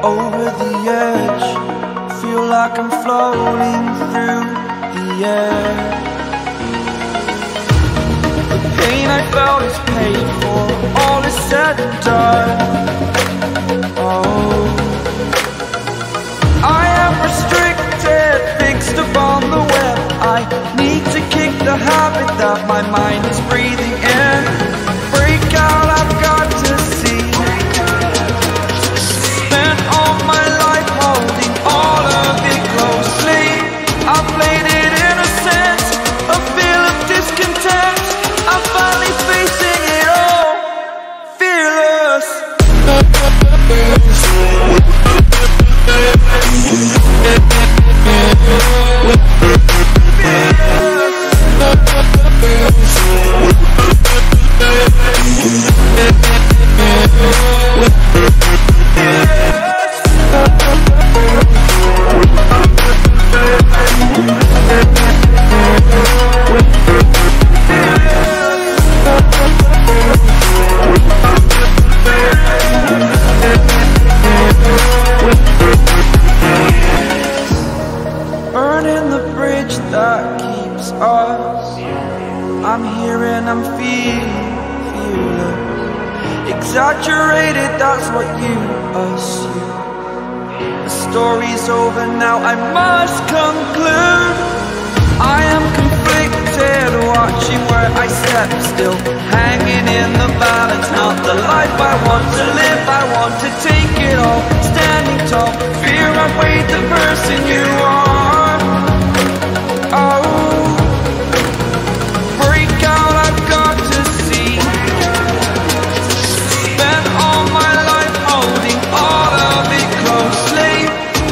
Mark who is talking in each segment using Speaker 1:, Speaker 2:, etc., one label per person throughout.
Speaker 1: over the edge. Feel like I'm floating through the air. The pain I felt is paid for, all is said and done. Oh, I am restricted, fixed upon the web. I need to kick the habit that my mind is breathing in. Break out, I've got to see. Spent all my life holding all of it closely. I played it innocent, a feel of discontent. I'm finally facing it all, fearless. Burning the bridge that keeps us. I'm here and I'm feeling exaggerated, that's what you assume. The story's over now, I must conclude. I am conflicted, watching where I step still, hanging in the balance. Not the life I want to live, I want to take it all. Standing tall, fear I've weighed the person you are. Oh, break out, I've got to see. Spent all my life holding all of it closely.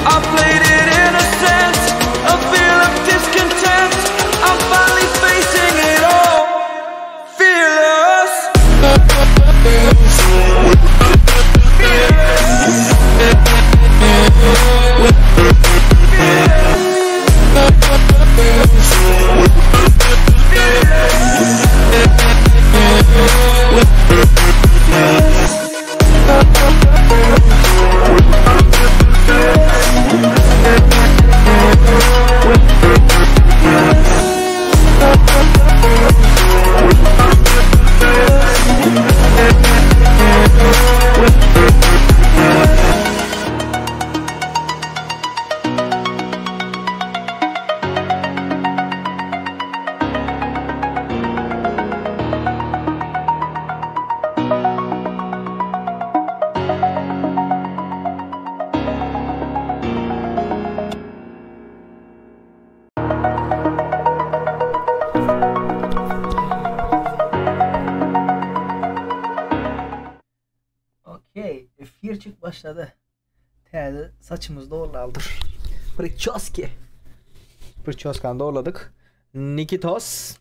Speaker 1: I played it innocent, a feel of discontent. I'm finally facing it all, fearless.
Speaker 2: Okey, efircik başladı. Teyze saçımız doğrulaldır. Prически. Prическani doğruladık. Nikitos.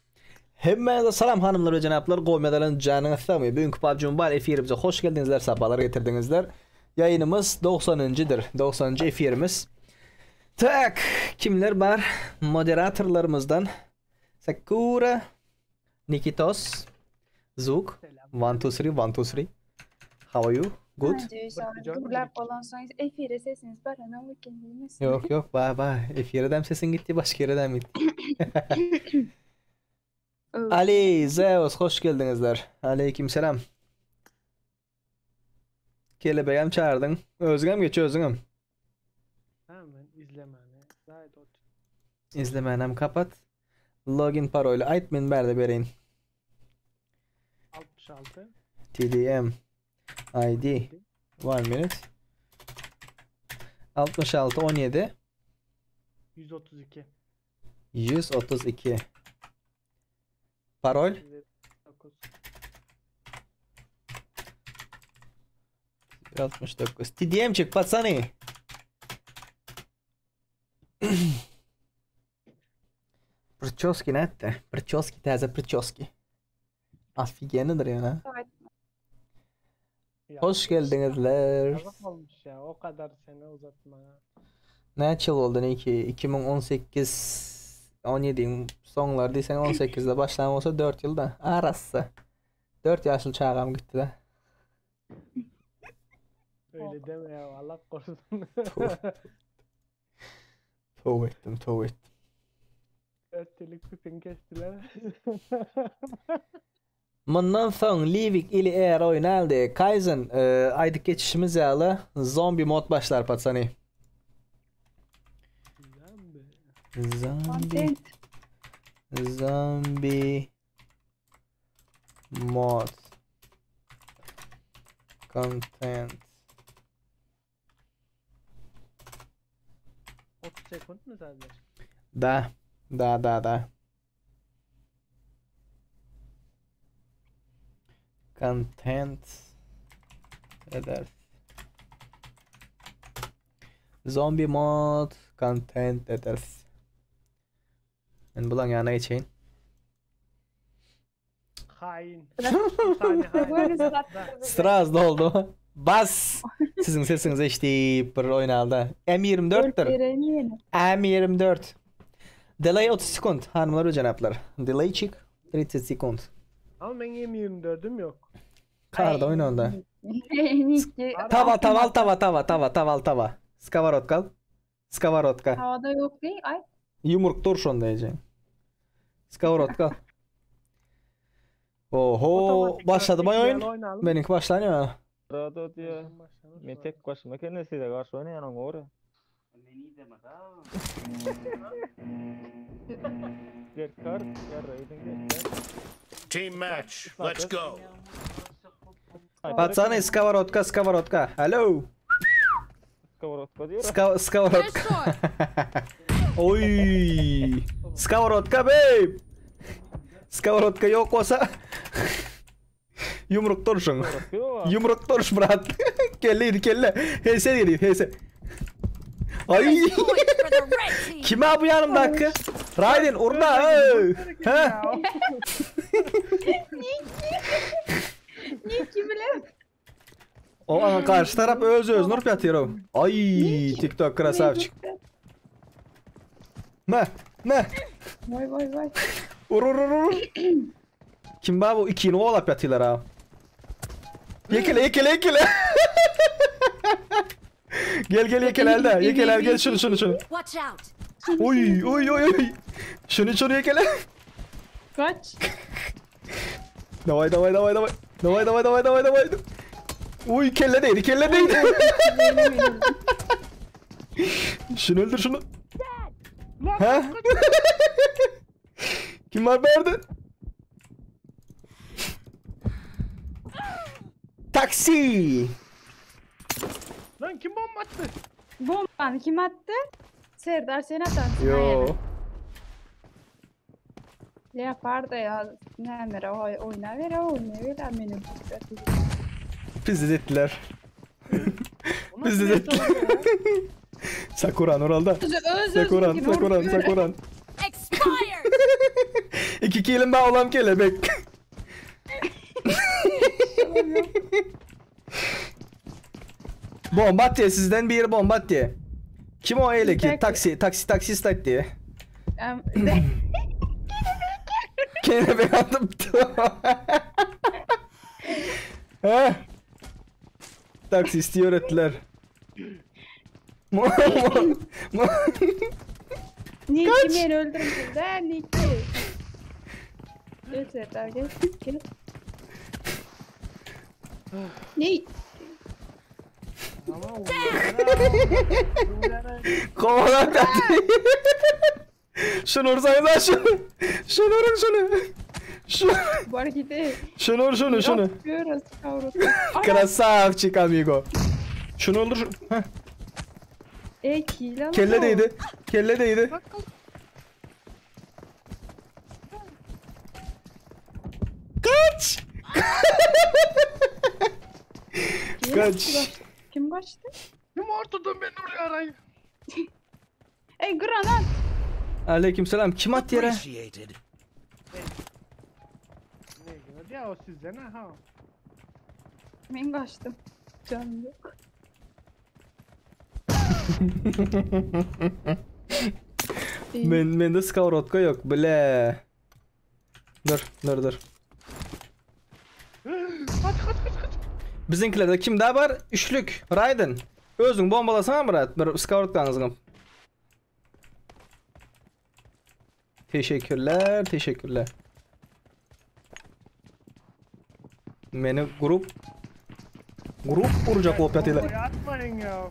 Speaker 2: Hemmenize selam hanımlar ve cenaplar. Qoymadan canınız sağmıyor. Bugünkü PUBG Mobile efirimize hoş geldinizler, sabahlar getirdinizler. Yayınımız 90'ıncıdır. 90. efirimiz. Tak, kimler var? Moderatorlarımızdan Sakura, Nikitos, Zuk, 1 2 3 1 2 3. How are you? Good?
Speaker 3: Durlar falan sonra efire sesiniz var ama kendiniz.
Speaker 2: Yok yok baba efirden sesin gitti başka yerden gitti. Ali, Zeus hoş geldinizler. Aleykümselam. Kelebeğim çağırdın. Özgem geç özgem.
Speaker 4: Hemen izlemeni. Zayet ot.
Speaker 2: İzlemenem kapat. Login paroyla aytmen berde bereyin.
Speaker 4: 66
Speaker 2: TDM ID 1 minute 66 17
Speaker 4: 132
Speaker 2: 132 Parol
Speaker 4: 9
Speaker 2: 69 TDM'cik patsani. Прически нетте. Прически теза прически. Офигенныdır ya.
Speaker 4: Ya,
Speaker 2: Hoş geldinizler.
Speaker 4: yazık olmuş ya o kadar sene uzatma.
Speaker 2: Ne yıl oldu ne ki? 2018 17'in sonlardaysan 18'de başlama olsa 4 yılda arası. 4 yaşlı çağım gitti de.
Speaker 4: Öyle deme ya Allah korusun.
Speaker 2: Tövbe ettim, tövbe ettim.
Speaker 4: Örtelik bütün kestiler.
Speaker 2: Bundan soň Livik ili eğer oynaldı. Kaizen aydık geçişimiz yalı. Zombi mod başlar patsani. Zombie.
Speaker 3: Content.
Speaker 2: Zombie mod content
Speaker 4: 30 sekund mu sadece?
Speaker 2: Da content eder zombie mod content eder. Ben bulan yana geçeyim.
Speaker 4: Hain. Bir tane hain.
Speaker 3: Böyle
Speaker 4: Da.
Speaker 2: Straz da oldu. Bas. Sizin sesiniz eşitip bir oynaldı. M24'tür. M24. Delay 30 sekund. Hanımlar ve cenaplar. Delay çık. 30 sekund.
Speaker 4: Ama benim 24'üm yok.
Speaker 2: Karda oynanda.
Speaker 3: Niki.
Speaker 2: Tava. Skavarotka.
Speaker 3: Havada yok değil. Ay.
Speaker 2: Yumruk dur şunda diyeceğim. Skavarotka. Oho.
Speaker 4: Otomatik
Speaker 2: Başladı mı oyun?
Speaker 4: oynayalım.
Speaker 2: Benimki başlanıyor.
Speaker 5: Rahat diyor. Men tek başıma kendisiyle karşı oynayan doğru. Gel kar, gel raiding gel.
Speaker 6: Team match. Let's go.
Speaker 2: Patsana skavarotka. Hello.
Speaker 5: Skavarotka diyor.
Speaker 2: Skavarotka. Oy. Skavarotka babe. Skavarotka yok olsa yumruk duruşun. Yumruk duruş brat. Kelle. Hese geliyor hese. Ay. Kime bu yanımda hakkı? Raiden urna. Ha?
Speaker 3: Niki bile.
Speaker 2: O an karşı taraf öz nur yatıyor. Ay TikTok krasavçık. Ne?
Speaker 3: Vay.
Speaker 2: Urur. Kim bu ikini olap yatıyorlar ha. Yekele. Gel yekel elde. Yekel gel şunu.
Speaker 7: Watch out.
Speaker 2: Oy. Şunu yekele.
Speaker 3: Kaç.
Speaker 2: Davay. Uy kelle değdi. Şunu öldür şunu. Ha? Kim var nerede? Taksi.
Speaker 4: Lan kim bomba attı?
Speaker 3: Bombanı kim attı? Serdar sen atarsın.
Speaker 2: Yo.
Speaker 3: Leopard ya. Ne mere oyna ver benim.
Speaker 2: Bizizettiler.
Speaker 4: Onu
Speaker 2: Bizi
Speaker 4: nasılzettiler. yapıyorlar ya?
Speaker 2: Sakuran oralda. Sakuran.
Speaker 7: Expired.
Speaker 2: 2 kilim ben olam kelebek. Bombat diye sizden bir bombat diye. Kim o öyle ki? Taksi stat diye. Kelebek aldım. He? Taksi istiyor ettiler.
Speaker 3: Niki beni öldürdü de Niki. Geç Serdar geç. Ne?
Speaker 4: Ama
Speaker 2: Kovalar taksi. Şunu vursanız ha şunu. Şunu vurun şunu.
Speaker 3: Bu hareketi
Speaker 2: Şunu.
Speaker 3: yapıyoruz kavruldu.
Speaker 2: Krasavçik amigo. Şunu öldür. Heh.
Speaker 3: Kile
Speaker 2: Kelle değdi. Kaç. Kaç.
Speaker 3: Kim kaçtı?
Speaker 4: kim ortadan beni oraya arayın.
Speaker 3: Granat.
Speaker 2: Aleykümselam. Kim attı yere?
Speaker 6: Appreciated.
Speaker 4: Ne diyor ya o sizden ha.
Speaker 3: Ben kaçtım. Canım yok.
Speaker 2: Bende skavrotka yok. Bile. Dur.
Speaker 4: Kaç.
Speaker 2: Bizinkilerde kim daha var? Üçlük. Raiden. Özün bombalasana Murat. Bir scout'tanızın. Teşekkürler, teşekkürler. Meni grup vuracak opyatıyla.
Speaker 4: Bombayı atmayın ya.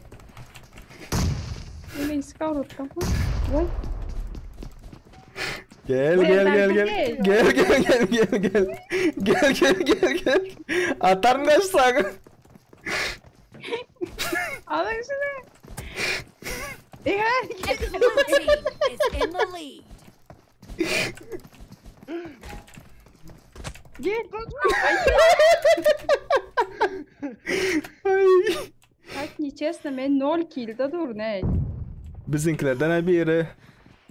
Speaker 3: Yemeği scout'tan mı? Vay.
Speaker 2: Gel. Atar mı kaçsak?
Speaker 3: Alın şunu. Gel.
Speaker 7: Blue team is in the lead.
Speaker 3: Gel. Как нечестно, men 0 kill'da dur ne?
Speaker 2: Bizinkilerden biri.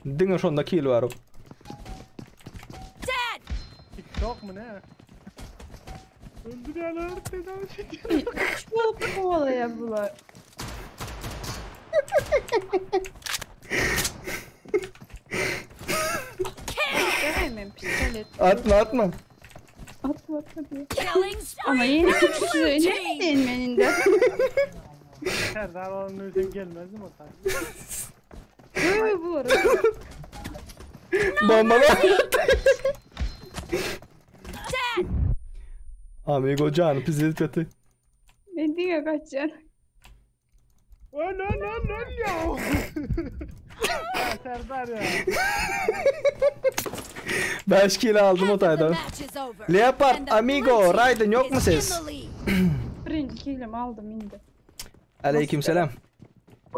Speaker 2: Dine şonda kill var.
Speaker 7: Dead.
Speaker 4: TikTok mu ne? Öldürüyorlar tedavi çekiyor.
Speaker 3: Şu kovalaya bunlar. Hemen pistolet.
Speaker 2: Atma.
Speaker 3: Atma diye.
Speaker 7: Killing
Speaker 3: Ama
Speaker 7: spree
Speaker 3: yeni
Speaker 7: for
Speaker 3: küçüğü
Speaker 7: blue
Speaker 3: ne
Speaker 7: team.
Speaker 3: denmeninde?
Speaker 4: Serdar onun özün gelmez mi o tarz?
Speaker 3: Bu arada.
Speaker 2: Bombalar.
Speaker 7: Dead.
Speaker 2: Amigo canı pizil kötü.
Speaker 3: Ne diyor kaçacaksın?
Speaker 4: Öl ya. Ya Serdar ya.
Speaker 2: 5 kill aldım o
Speaker 7: Half of the
Speaker 2: tayda.
Speaker 7: match is over.
Speaker 2: Leopard,
Speaker 7: And the
Speaker 2: amigo,
Speaker 7: blue team
Speaker 2: Raiden yok mu
Speaker 7: is
Speaker 2: ses?
Speaker 7: in the lead.
Speaker 3: Birinci kill'imi aldım indi.
Speaker 2: Aleykümselam.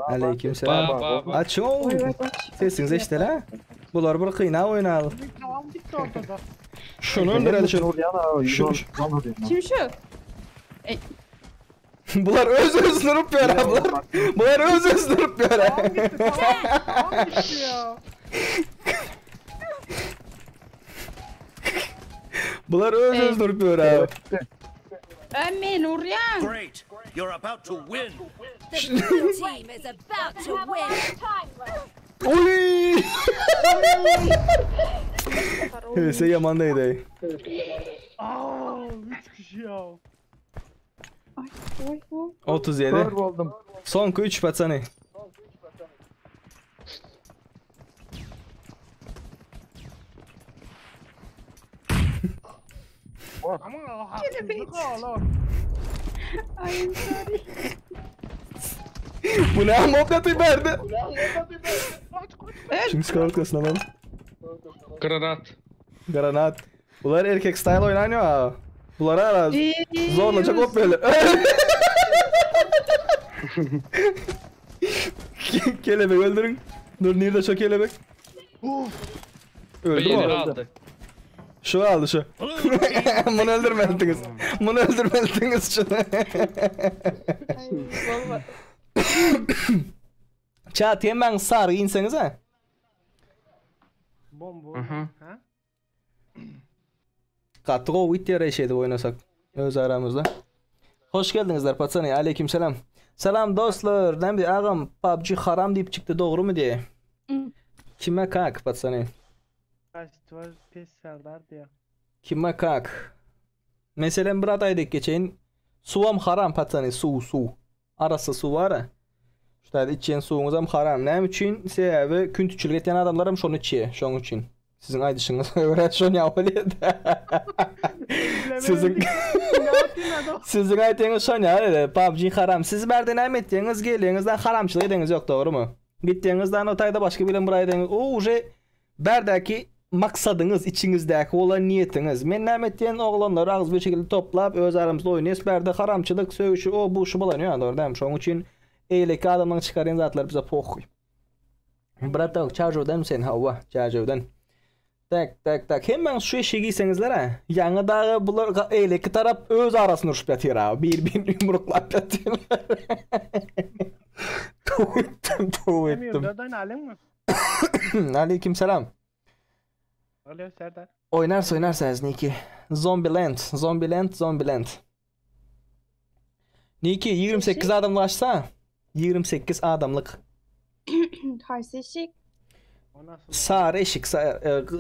Speaker 2: Aleykümselam. Açın o.
Speaker 3: Oy kaç.
Speaker 2: Sesiniz işte la. Bular bir kıyna oynadı.
Speaker 4: Tamam gitti ortada.
Speaker 2: Şunu öldürelim şunu. Şu.
Speaker 3: Kim şu?
Speaker 2: Bular öz durup bir ablar. Bular öz durup bir
Speaker 4: Tamam gitti ya.
Speaker 2: Bular öz durup bir abi.
Speaker 3: Ben Nuryan.
Speaker 6: Great. You're about to win.
Speaker 7: The blue team is about to win.
Speaker 2: Oy! Hevese yamandaydı.
Speaker 4: Aa, 3 kişi ya.
Speaker 3: Ay oy oy.
Speaker 2: 37. Son 3 patsani.
Speaker 4: Ama haksızlık oğlum.
Speaker 3: Ay sorry.
Speaker 2: Bu ne amok atı verdi?
Speaker 4: Kaç.
Speaker 2: Şimdi skorkasına lan.
Speaker 8: Granat.
Speaker 2: Granat. Bunlar erkek style oynanıyor ha. Bunlara ara zorlanacak hop böyle. Kelebek öldürün. Dur nerede şu kelebek? Öldü
Speaker 8: Beyni
Speaker 2: mü?
Speaker 8: aldı.
Speaker 2: Şu aldı şu.
Speaker 6: Blue team.
Speaker 2: Bunu öldürmeldiniz. Bunu öldürmeldiniz şunu.
Speaker 3: Ay valla.
Speaker 2: Çat hemen sarı inseniz ha.
Speaker 4: Bomba.
Speaker 8: Aha.
Speaker 4: Ha?
Speaker 2: Katro Witter'e şeydi oynasak. Öz aramızda. Hoş geldinizler Patsani. Aleykümselam. Selam dostlar. Ne bir ağam PUBG haram deyip çıktı doğru mu diye. Kime kak Patsani?
Speaker 4: Festival pes Serdar diye.
Speaker 2: Kime kak? Mesela bir adaydık geçen. Suvam haram Patsani. Su. Arası su var ha. İşte içen suyunuz hem haram. Ne için? Sebebi küntüçülük eten adamlarım şunu içiyor. Şunun için. Sizin aydışınız öğret şunu yapılıyor. Sizin aytığınız şunu ya. PUBG haram. Siz berden emettiğiniz geliğinizden haramçılık ediniz yok doğru mu? Gittiğinizden o tayda başka bilen buraya ediniz. O uje berdeki maksadınız, içinizdeki olan niyetiniz. Men emettiğin oğlanları ağız bir şekilde toplap öz aramızda oynuyoruz. Berde haramçılık, söğüşü, o bu şu bulanıyor doğru değil mi? Şunun için eyleki adamdan çıkarın zatlar bize pokuy. Brata charger'dan sen hava charger'dan. Tak. Hemen şu işe giyseniizler ha. Yanı dağı bunlar eyleki taraf öz arasını uçup yatıyor ha. Bir yumruklap yatıyorlar. Tuğ
Speaker 4: Emir
Speaker 2: ettim.
Speaker 4: dörden alın mı?
Speaker 2: Aleykümselam.
Speaker 4: Alo Serdar.
Speaker 2: Oynarsanız Niki. Zombieland. Niki 28 adamlık açsa. 28 adamlık.
Speaker 3: Hayseşik.
Speaker 4: O nasıl?
Speaker 2: Sağır eşik.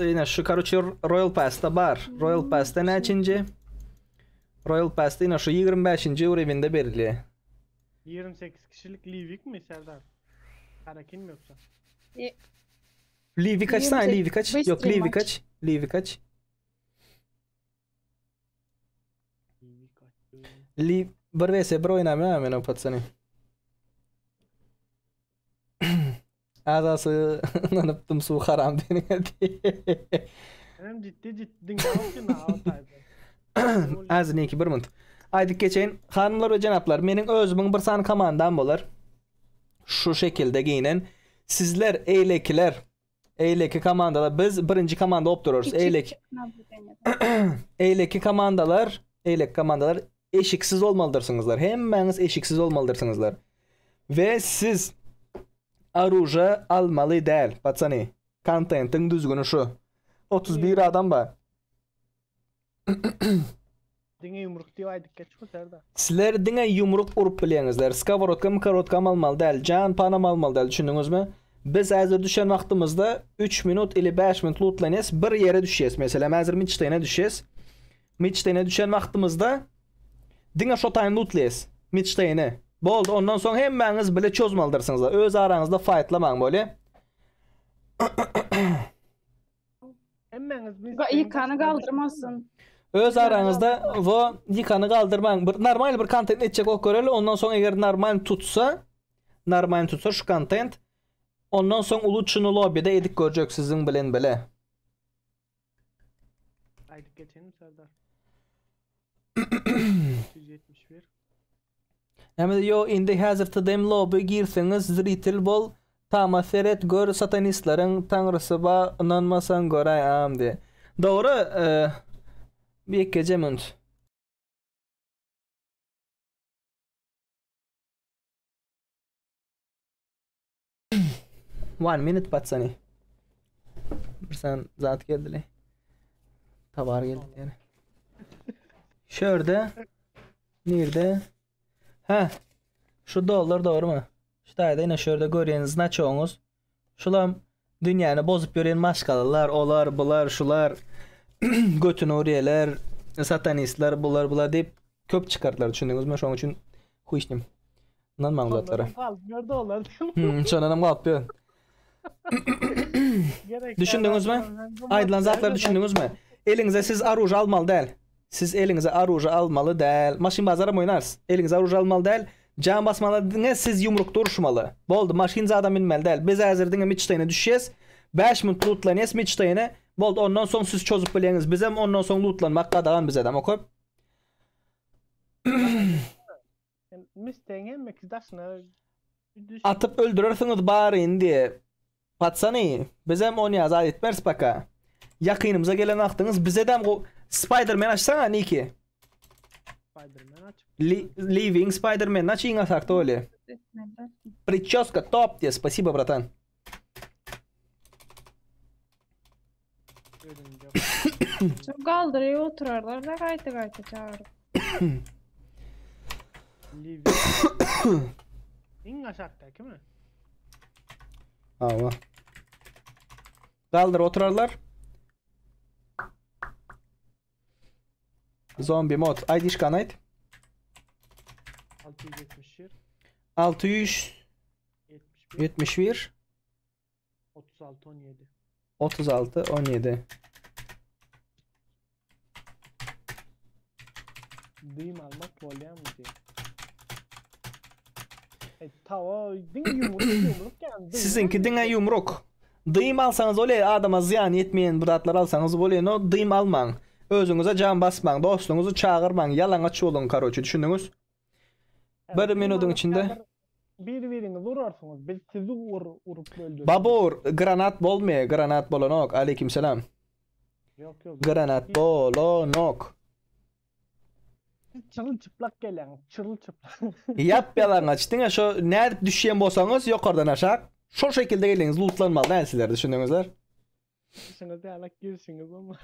Speaker 2: Yine şu karuçur Royal Pass'ta var. Royal Pass'ta ne açınca? Royal Pass'ta yine şu 25. urevinde berili.
Speaker 4: 28 kişilik Livik mi Serdar? Karakin mi yoksa?
Speaker 2: Livi kaç sana?
Speaker 3: 28.
Speaker 2: Livi kaç?
Speaker 3: Beş
Speaker 2: Yok
Speaker 3: stream
Speaker 2: Livi
Speaker 3: maç.
Speaker 2: kaç? Livi kaç?
Speaker 4: Livik kaç?
Speaker 2: Liv 1 vs 1 oynamıyor men o patsani. Azası nanıptım su haram beni.
Speaker 4: Benim ciddi dinlemek ne altaydı.
Speaker 2: Az neki bir mınt. Aydık geçeyin. Hanımlar ve canaplar, menin özümün bir san komandam bolar. Şu şekilde giyinen. Sizler eyleki komandalar. Biz birinci komanda op dururuz. Eyleki komandalar eşiksiz olmalıdırsınızlar. Hemmeniz eşiksiz olmalıdırsınızlar. Ve siz aruja almalı değil. Patsani. Contentin düzgünü şu. 31 adam var.
Speaker 4: Dine yumruk diye aydık geçme Serdar.
Speaker 2: Sizler dine yumruk urup bilýäňizler. Skavorotka almaly däl, can panam almaly däl, düşündiňizmi? Biz häzir düşen wagtymyzda 3 minut ili 5 minut lutlanýas, bir ýere düşýäs. Mesela häzir Midstein'e düşýäs. Midstein'e düşen wagtymyzda dine şo taýyn lutlaýas. Midstein'e. Boldy, ondan soň hemmäňiz bile çözmalydyrsınızlar. Öz araňyzda fightlamak bolýar.
Speaker 4: Emmeniz biz
Speaker 3: Yıkanı kaldırmasın.
Speaker 2: Öz aranızda bu yıkanı kaldırmayın. Normal bir content etcek ok göreli. Ondan sonra eğer normal tutsa şu content, ondan sonra ulu çıны lobby'de edik görecek sizin bilen bile.
Speaker 4: aydık geçelim Serdar. 171.
Speaker 2: Hem de yo indi hazır tadem lobby girseniz zritil bol tama seret gör satanistlerin tanrısı ba inanmasan görayam de. Doğru bir gece münt. One minute patsani. Bir sen zat geldi. Tavar geldi yani. Şurada. Nerede? Ha. Şu dolar doğru mu? Şurada yine şurada görüyorsunuz ne çoğunuz. Şulam dünyanı bozup gören maşkalılar, olar, bular, şular. Götün oriyeler, satanistler, bular deyip köp çıkarttılar, düşündünüz mü? Şu an için huyşnim. İnanmam zatlara.
Speaker 4: Kalmıyor da olar.
Speaker 2: Şonanam kalpıyor. Düşündünüz mü? Aydılan zatlar düşündünüz mü? Elinize siz aruj almalı değil. Siz elinize aruj almalı değil. Maşin bazara mı oynarsınız? Elinize aruj almalı değil. Can basmalı değil. Siz yumruk duruşmalı. Boldu. Maşin zaten bilmeli değil. Biz hazır değil. Midstein'e düşeceğiz. 5 minut lootlanıyız Midstein'e. Boldu. Ondan sonra siz çözüp bileniz. Bizim ondan sonra lootlanmak kadağın bize de. Okey?
Speaker 4: Midstein'e mekidasına
Speaker 2: Atıp öldürürsünüz bari indi. Patsani. Bizim onu yazar etmez baka. Yakınımıza gelen aktınız. Bize de o Spider-Man açsana Niki.
Speaker 4: Spider-Man açıp.
Speaker 2: Living Spider-Man açayım atakta öyle. Прическа топ тебе. Спасибо, братан.
Speaker 3: Çok kaldırıyor oturarlar da kayta çağırıp.
Speaker 4: Livik. İn aşağıdaki mi?
Speaker 2: Ama. Kaldır oturarlar. Zombi mod. ID şkanayt.
Speaker 4: 671.
Speaker 2: 671.
Speaker 4: 36 17.
Speaker 2: 36 17.
Speaker 4: Duyum almak bolyan mı diye. Tava din yumruk yani.
Speaker 2: Sizinki dine yumruk. Dıyım alsanız öyle adama ziyan etmeyen bıratlar alsanız öyle no dıyım alman. Özünüze can basman, dostunuzu çağırman, yalan açı olun karoçu düşündünüz. Bir minutun içinde.
Speaker 4: Birbirini vurursunuz. Biz sizi vurup öldürürüz.
Speaker 2: Babur, granat bolmaya, granat bolonok. Aleykümselam.
Speaker 4: Yok.
Speaker 2: Granat bolonok.
Speaker 4: Çırılçıplak gelen, çırılçıplak.
Speaker 2: Yap yalan açtın ya şu nerede düşen bolsanız yukarıdan aşağı. Şu şekilde geliniz lootlanmalı değil sizler düşündüğünüzler.
Speaker 4: Düşünüz de alak girsiniz ama.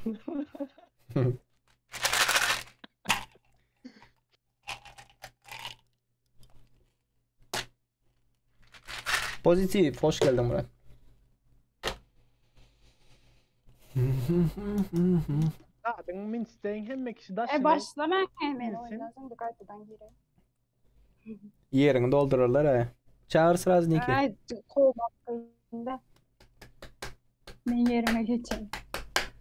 Speaker 2: Pozitif, hoş geldin Murat.
Speaker 4: Adın minsteyin hem kişi daşın.
Speaker 3: Başlama hemen
Speaker 4: Bilsin.
Speaker 3: oynasın da kaytadan gire.
Speaker 2: Yerini doldururlar ha. Çağır sıraz Niki.
Speaker 3: Ay kovmakında. Ben yerime geçeyim.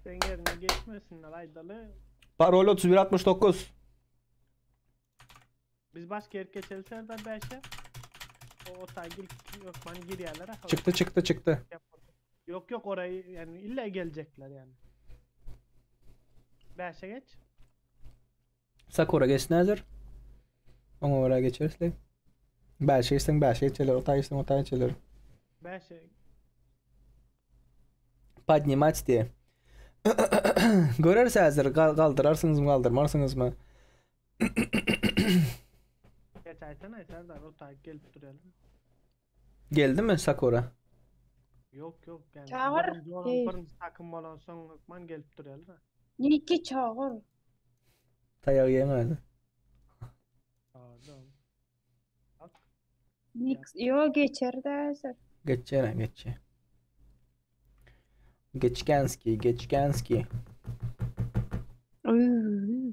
Speaker 4: Sen yerine geçmesinler aydalı.
Speaker 2: Parol 3169.
Speaker 4: Biz başka yer geçelim Serdar Beşe. O taygil yok bana gir yerlere.
Speaker 2: Çıktı.
Speaker 4: Yok orayı yani illa gelecekler yani. Beşe geç.
Speaker 2: Sakura geçsin hazır. Ona oraya geçeriz lan. Belki geçsin belki geçerler. Otay geçsin otay geçerler.
Speaker 4: Beşe.
Speaker 2: Поднимать diye. Görürse hazır kaldırarsınız mı kaldırmarsınız mı?
Speaker 4: Geç aytana Serdar o taygil gelip duralım.
Speaker 2: Geldi mi Sakura?
Speaker 4: Yok yani.
Speaker 3: Çağır, değil.
Speaker 4: Birinci takım olan son man gelip duralım.
Speaker 3: Niki çağır.
Speaker 2: Tayağı yemedi.
Speaker 4: Pardon. Bak.
Speaker 3: Yo geçer de hazır.
Speaker 2: Geçe. Geçkenski.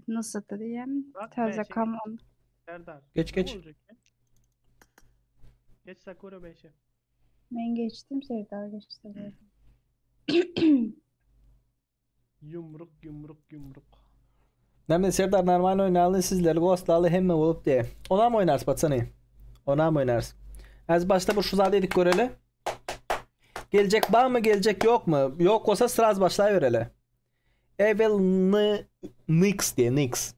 Speaker 3: Nasıl diyeyim?
Speaker 4: Bak,
Speaker 3: Taze
Speaker 4: beşe
Speaker 3: kamon.
Speaker 4: Serdar.
Speaker 2: Geç.
Speaker 4: Ne olacak ya? Geç Sakura 5'e.
Speaker 3: Ben geçtim Serdar geçti.
Speaker 4: Yumruk.
Speaker 2: Nämde Serdar normal oynayalım sizleri ghostlalı hemme olup diye. Ona mı oynarsın Batsani? Ona mı oynarsın? Az başta bu şuza dedik göreli. Gelecek var mı gelecek yok mu? Yok olsa sıraz başlayıvereli. Evvel Nix diye Nix.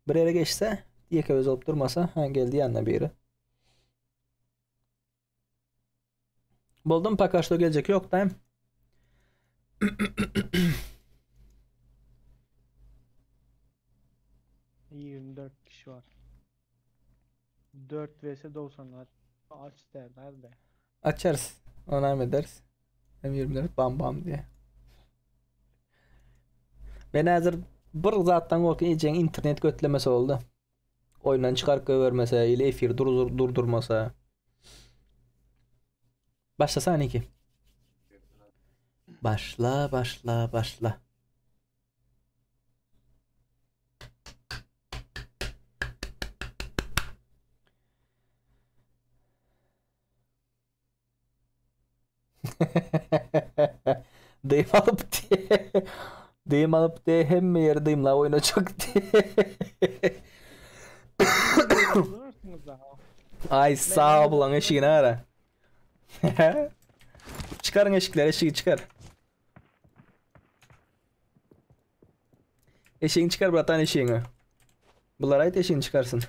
Speaker 2: Bir yere geçse diye kevez olup durmasa ha geldi yanına biri. Buldum pakaşta gelecek yok da.
Speaker 4: 24 kişi var. 4 vs 90'lar. Aç derler de.
Speaker 2: Açarız. Ona mı ederiz? Hem 24 bam diye. Ben hazır bir zattan korkun iyice internet götlemesi oldu. Oyundan çıkarıp vermese ile efir durdurmasa. Başlasana iki. Başla. Deyim alıp diye hem mi yerdeyim la oyuna çok diye.
Speaker 4: Bulursunuz daha.
Speaker 2: Ay sağ bulan eşiğini ara. Çıkarın eşiği çıkar. Eşiğini çıkar bratan eşiğini. Bunlar ait eşiğini çıkarsın.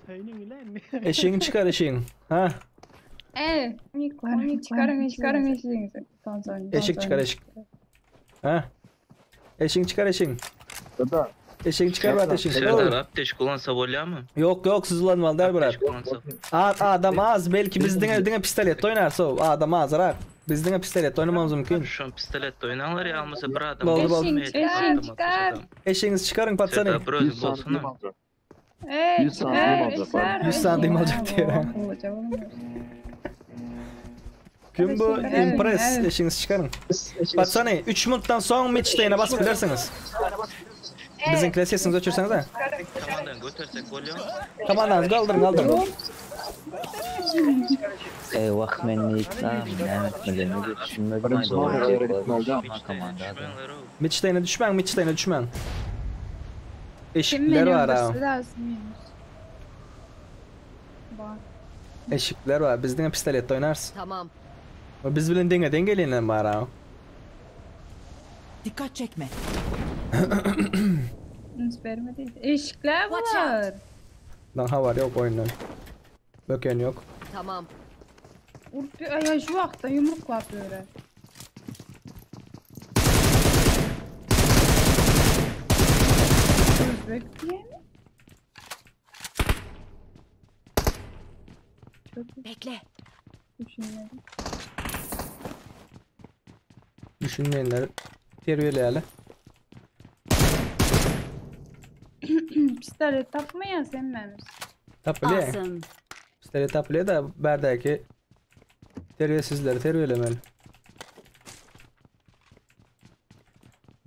Speaker 4: Senin ile mi?
Speaker 2: Eşiğini çıkar eşiğini. Ha?
Speaker 3: Çıkarın eşiğinizi.
Speaker 2: Eşik çıkar eşik. Ha? Eşiğini çıkar eşiğini. Eşiğini çıkar brat eşiğini.
Speaker 9: Serdar apteş kullansa bolya mı?
Speaker 2: Yok siz ulanmalılar bırak. Adam az belki bizden evdine pistolet oynarsa o adam az rak. Bizden pistolet oynamamız mümkün.
Speaker 9: Şu an pistolet oynalar ya almasa bir adam.
Speaker 2: Oldu.
Speaker 3: Eşin çıkar.
Speaker 2: Eşiğinizi çıkarın patsana.
Speaker 9: Serdar brozun bolsana.
Speaker 2: 100 santim alacak diye. Kim bu? Impress. Eşiğinizi çıkarın. Patsana 3 minuttan son Mitch'teyine basıp gidersiniz. Bizim klasiyesinizi uçursanız da.
Speaker 9: Kamandan götürsek bolya mı?
Speaker 2: Kamandan kaldırın.
Speaker 5: Eyvah men neyse Mehmet'lerini de düşünmedim.
Speaker 2: Mitch'teyine düşmen. Eşikler var ha. Eşikler var. Bizden pistolet oynarsın.
Speaker 7: Tamam.
Speaker 2: Biz bilin dengeliğinden var ha.
Speaker 7: Dikkat çekme.
Speaker 3: Eşikler var.
Speaker 2: Lan hava yok oyundan. Böken yok.
Speaker 7: Tamam.
Speaker 3: Ya şu vakta yumruk var böyle. Özbek diye mi?
Speaker 7: Bekle.
Speaker 2: Düşünmeyenler terbiyeli.
Speaker 3: Pistolet takmayan sen memiş.
Speaker 2: Tapılı.
Speaker 7: Awesome.
Speaker 2: Pistolet tapılı da berdeki terbiyesizleri terbiyelemeli.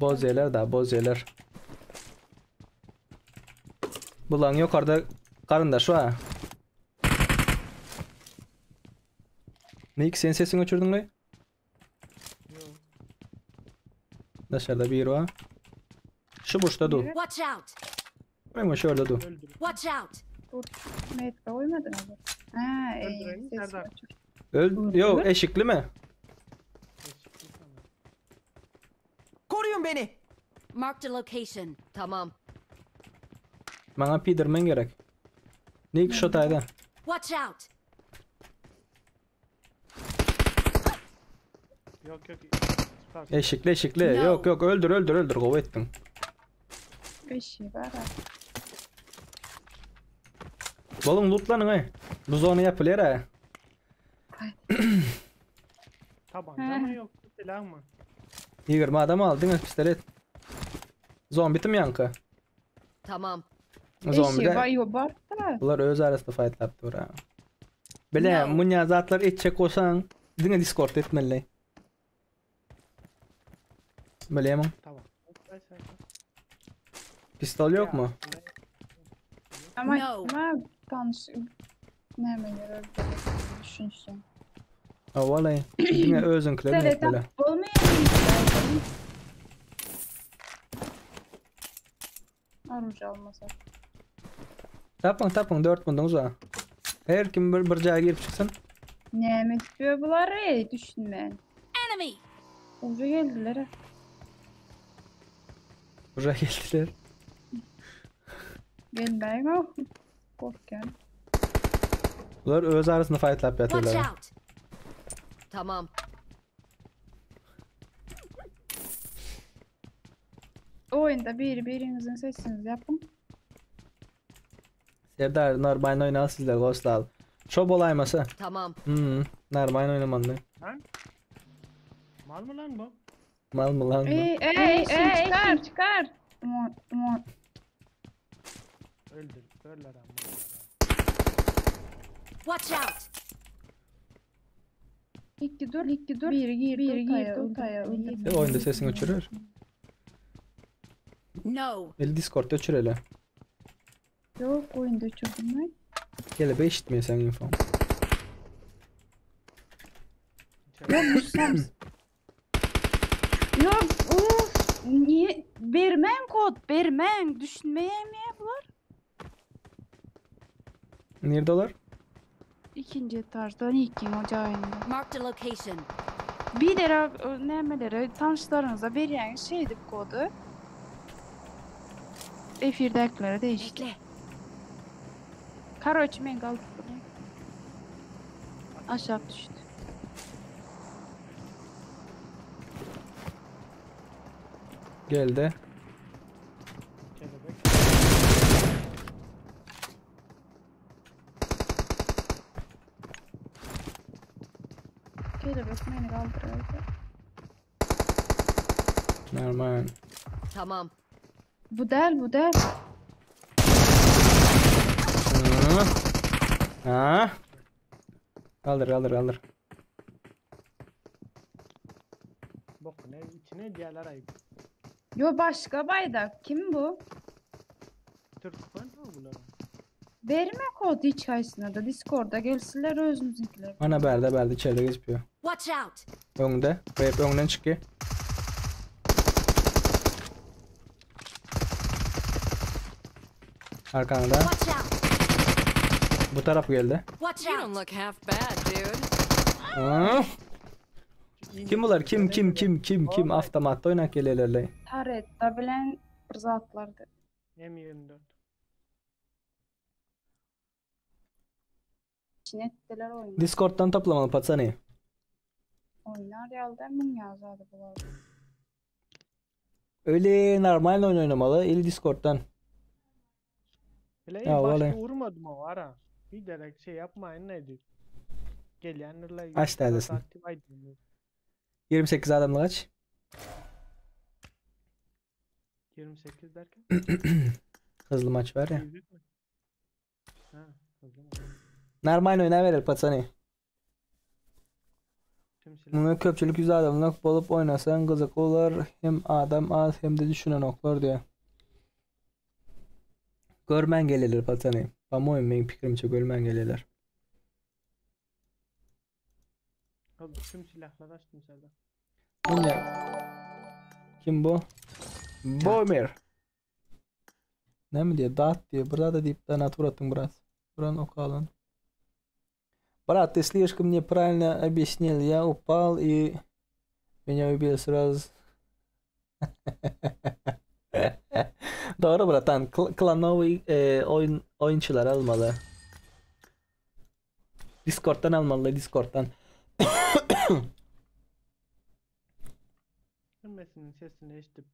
Speaker 2: Bozeler da bozeler. Bulan yukarıda karındaş var. Nick sen sesini uçurdun mu?
Speaker 4: Yok.
Speaker 2: Dışarıda biri var. Şu boşta dur.
Speaker 7: Watch out!
Speaker 2: Ama şöyle dur.
Speaker 4: Öldür.
Speaker 7: Watch out!
Speaker 3: Dur. Metka koymadın abi. Ha iyi.
Speaker 4: Öldürelim,
Speaker 3: Ses
Speaker 4: Serdar.
Speaker 3: açık.
Speaker 2: Öl. Yok eşikli mi?
Speaker 4: Eşitlik sana.
Speaker 1: Koruyun beni.
Speaker 7: Marked a location. Tamam.
Speaker 2: Bana pidirmen gerek. Nick şu tayda.
Speaker 7: Watch out!
Speaker 4: Yok.
Speaker 2: Eşikli eşikli.
Speaker 7: No.
Speaker 2: Yok öldür kov ettin.
Speaker 3: Beşi var ha.
Speaker 2: Bolun lootlanın ay. Bu zona yapılır ha.
Speaker 4: Tabanca mı yok? Silah mı?
Speaker 2: 20 adam aldın pistolet. Zombi mi yankı?
Speaker 7: Tamam.
Speaker 3: Beşi
Speaker 2: Zombi
Speaker 3: var
Speaker 2: de
Speaker 3: yok var da.
Speaker 2: bunlar öz arasında fightlap dur ha. Bile
Speaker 7: No.
Speaker 2: munya zatlar etçek olsan dine Discord etmeli. Bileyim.
Speaker 4: Tamam. Sen.
Speaker 2: Pistol yok mu?
Speaker 3: Ama
Speaker 7: No.
Speaker 3: tanış. Ne hemen öyle düşünsün.
Speaker 2: Ha vallahi. Dine özünkilerini
Speaker 3: Seret
Speaker 2: etmeli.
Speaker 3: olmayayım. Arunca almasa.
Speaker 2: Tapın 4 bundunuz var. Her kim bir caya girip çıksın.
Speaker 3: Ne mi istiyor bunları düşünme.
Speaker 7: Enemy!
Speaker 3: Uca geldiler ha.
Speaker 2: Buraya geldiler.
Speaker 3: Gelmeyin o. Korkken.
Speaker 2: Bunlar öz arasında fightlap
Speaker 7: Watch
Speaker 2: yatıyorlar.
Speaker 7: out! Tamam.
Speaker 3: Oyunda birinizin sesinizi yapın.
Speaker 2: Serdar normal oynar sizler ghost al. Çok olayması.
Speaker 7: Tamam.
Speaker 2: Normal oynamandı.
Speaker 4: Mal mı lan bu?
Speaker 2: Mal mı lan bu?
Speaker 3: Çıkar. Aman.
Speaker 4: Öldür. Körler ama.
Speaker 7: Watch out!
Speaker 3: İki dur. Biri gir, Ultaya.
Speaker 2: Oyunda sesini uçurur.
Speaker 7: No.
Speaker 2: El Discord'da uçur hele.
Speaker 3: Yok oyunda uçurdum ben.
Speaker 2: Gele be işitmiyor sen info.
Speaker 3: Yok bu sen. Yok niye? Vermem kod. Vermem. Düşünmeyeyim ya bunlar.
Speaker 2: Neredeler?
Speaker 3: İkinci tarzdan ilkin ocağında.
Speaker 7: Marked a location.
Speaker 3: Bir lira nemeleri tanışlarınıza veriyen şeydi kodu. Efirdekileri değişti.
Speaker 7: Bekle.
Speaker 3: Karoç men kaldı buraya. Aşağı düştü.
Speaker 2: Geldi.
Speaker 4: Kelebek.
Speaker 3: Kelebek beni kaldırıyordu.
Speaker 2: Normal.
Speaker 7: Tamam.
Speaker 3: Bu değil.
Speaker 2: Ha. Alır.
Speaker 4: Bok ne içine diğerler ayıp.
Speaker 3: Yo başka baydak. Kim bu?
Speaker 4: Türk falan mı bunlar?
Speaker 3: Verme kod hiç kaysına da Discord'da gelsinler özümüzünkiler.
Speaker 2: Ana berde içeride geçiyor.
Speaker 7: Watch out!
Speaker 2: Önde. Hep önden çıkıyor. Arkanda.
Speaker 7: Watch out!
Speaker 2: Bu taraf geldi.
Speaker 7: Watch
Speaker 10: You don't
Speaker 7: out!
Speaker 10: look half bad, dude.
Speaker 2: Ha? Kim bunlar? Kim? Avtomatta oynak gelelerle.
Speaker 3: Taretta bilen zatlardı.
Speaker 4: M24.
Speaker 3: Çinettiler oynar.
Speaker 2: Discord'dan toplamalı patsani.
Speaker 3: Oynar yalda mın yazardı bular.
Speaker 2: Öyle normal oyun oynamalı. El Discord'dan.
Speaker 4: Hele
Speaker 2: Ya,
Speaker 4: başta
Speaker 2: vallahi.
Speaker 4: vurmadım o ara. Bir direkt şey yapmayın ne diyor. Geliyenlerle
Speaker 2: Aç neredesin?
Speaker 4: aktif aydın.
Speaker 2: 28 adamla kaç?
Speaker 4: 28 derken.
Speaker 2: Hızlı maç var ya.
Speaker 4: Yüzük mü? Ha, o zaman.
Speaker 2: Normal oyuna verir patsani.
Speaker 4: Tüm silah.
Speaker 2: Buna köpçülük yüz adamlık bolup oynasan kızık olur. Hem adam az hem de düşünen oklar diyor. Görmen gelilir patanı. Pamoyum benim fikrimce görmen gelilir.
Speaker 4: Abi tüm silahları açtım Serdar.
Speaker 2: Bu ne? Kim bu? Bomber. Ne mi diye? Dağıt diye. Burada deyip de натур attım biraz. Buranın okalın. Брат, ты слишком неправильно объяснил. Я упал и меня убили сразу. Doğru bratan. Klanovi oyuncular almalı. Discord'dan almalı. Discord'dan.
Speaker 4: Bilmesinin sesini eşitip.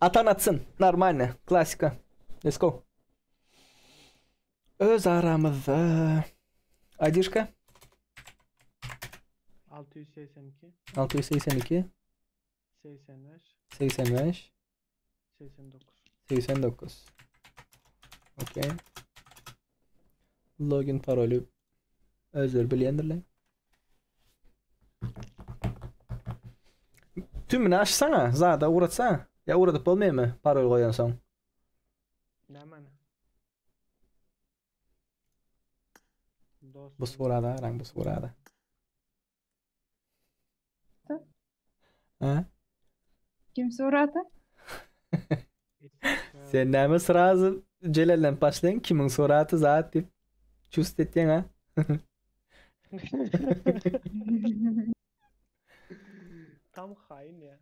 Speaker 2: Atan atsın. Нормально. Klasika. Let's go. Öz aramızda. Adişka?
Speaker 4: 682,
Speaker 2: 682,
Speaker 4: 85,
Speaker 2: 85,
Speaker 4: 89.
Speaker 2: 89. Okey. Login parolü özür bilendirler. Tümünü açsana. Zaten uğratsana. Ya uğratıp olmuyor mu? Parol koyan son.
Speaker 4: Ne mana?
Speaker 2: Bu so'radi, rang bu so'radi. Ha?
Speaker 3: Kim so'radi?
Speaker 2: Sen nemi sırası Celal'den başlayın kimin so'radi zat deb chust etding ha?
Speaker 4: Tam hain ya.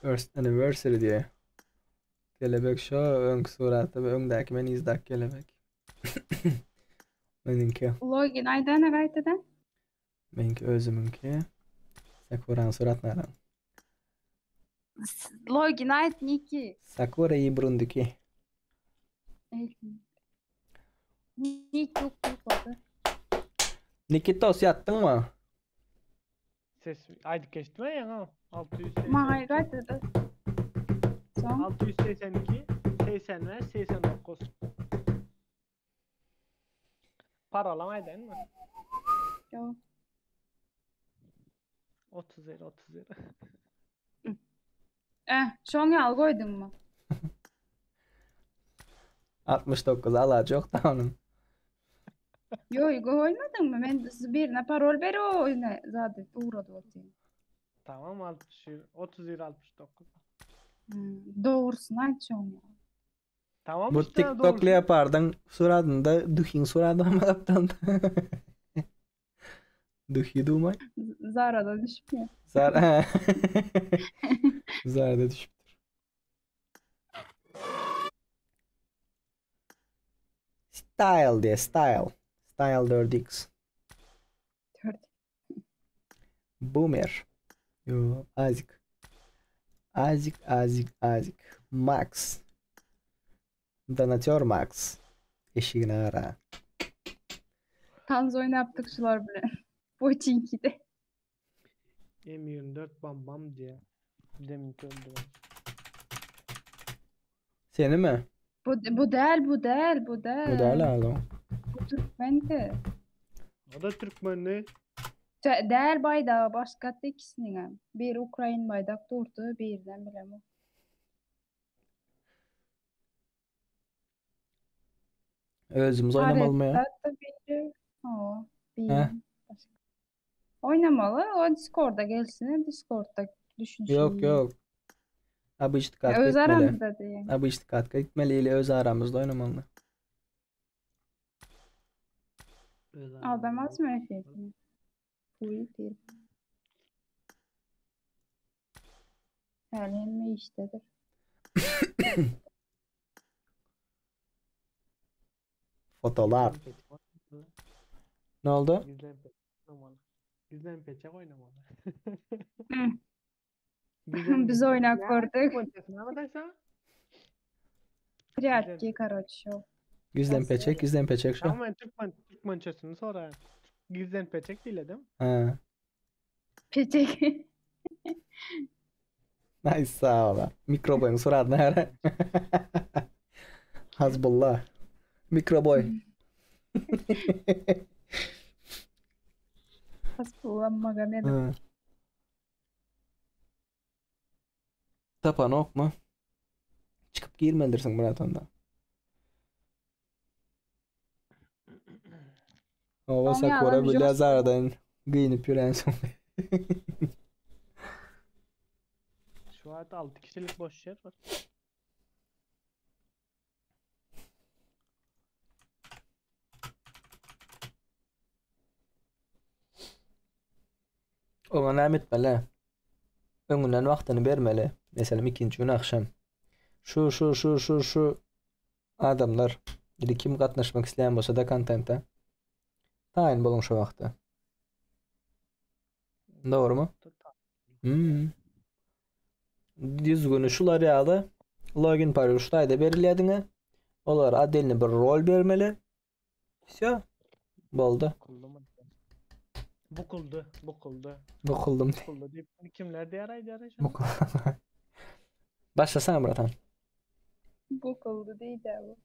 Speaker 2: First anniversary diye. Kelebek şu ön so'radi ve öndeki men izdak kelebek. Meniki.
Speaker 3: Login aydan qaytadan.
Speaker 2: Meniki özümünki. Sakura'nın so'ratmadan.
Speaker 3: Login ayt niki.
Speaker 2: Sakura'yı burundaki.
Speaker 3: Niki yok oldu.
Speaker 2: Nikitos yattın mı?
Speaker 4: Ses aydı geçti mi ya? 682,
Speaker 3: Mahal qaytadan. Son.
Speaker 4: 682, 85, 89. Paralamaydı mı?
Speaker 3: Yok.
Speaker 4: 30 lira, 30 lira.
Speaker 3: Şoňa al koydun
Speaker 2: 69 alacak da onun.
Speaker 3: Yok koymadın mı? Ben birine parol ver o oyuna zaten uğradı ortaya.
Speaker 4: Tamam 30 lira 69.
Speaker 3: Doğrusunu ayt şoňa.
Speaker 4: Tamam
Speaker 2: Bu
Speaker 4: işte
Speaker 2: TikTok'lu
Speaker 4: doğru.
Speaker 2: yapardın suradında duhin surada ama yaptın. Duhi duymay.
Speaker 3: Zarada düşmüyor.
Speaker 2: Zar Zarda düşüptür. Style diye style. Style 4X. Boomer. Yo, Azik. Azik. Max. Donatör Max. Eşiğini ara.
Speaker 3: Tanz oyunu yaptık şular bile. Poçinki'de.
Speaker 4: M24 bam bam diye. Demin öldü.
Speaker 2: Seni mi?
Speaker 3: Bu değil.
Speaker 2: Bu da aldım.
Speaker 3: Bu Türkmen'di.
Speaker 4: O da Türkmenli.
Speaker 3: Değil baydağı başka ikisinin hem. Bir Ukrayna baydak durdu, birden bilem.
Speaker 2: Özümüz oynamalı mı ya? He?
Speaker 3: Oynamalı. O Discord'a gelsin. Discord'da düşünsün.
Speaker 2: Yok. Abi işte katkı
Speaker 3: Öz
Speaker 2: etmeli.
Speaker 3: aramızda diye.
Speaker 2: Abi işte katkı etmeliyle öz aramızda oynamalı.
Speaker 3: Aldamaz mı efendim? Full değil. Eğlenme iştedir.
Speaker 2: Fotolar. Ne oldu?
Speaker 4: Gizlen peçek oynamalı.
Speaker 3: Biz oynak gördük.
Speaker 4: Ne yapacaksa?
Speaker 3: Прятки, короче.
Speaker 2: Güzden peçek şu.
Speaker 4: Ama Türkmen çözünü sonra. Gizlen peçek değil değil mi?
Speaker 2: Ha.
Speaker 3: Peçek.
Speaker 2: Nice sağ ol. Mikrobayın surat ne ara? Hazbullah. Mikroboy.
Speaker 3: Pas kullanmagan edim.
Speaker 2: Hı. Tapanok mu? Çıkıp girmedirsin Maratonda. Hava
Speaker 3: Tamam ya,
Speaker 2: Sakura
Speaker 3: ben bir
Speaker 2: böyle
Speaker 3: Jonas
Speaker 2: azardan giyinip yürüyensin.
Speaker 4: Şu an 6 kişilik boş yer var.
Speaker 2: Ona ne etmeli? Öngünden vaktini vermeli. Mesela ikinci gün akşam. Şu adamlar. Dedi kim katlaşmak isteyen olsa da kontenta. Tayin bulun şu vakti. Doğru mu? Hmm. Düzgünü şular yağdı. Login paroluştaydı belirlediğini. Onlar adeline bir rol vermeli. Все. Boldu.
Speaker 4: Bukuldu.
Speaker 2: Bukuldum.
Speaker 4: Bukuldu deyip kimler diyaraydı şu
Speaker 2: Bu Başlasana Murathan.
Speaker 3: Bukuldu değil de bu.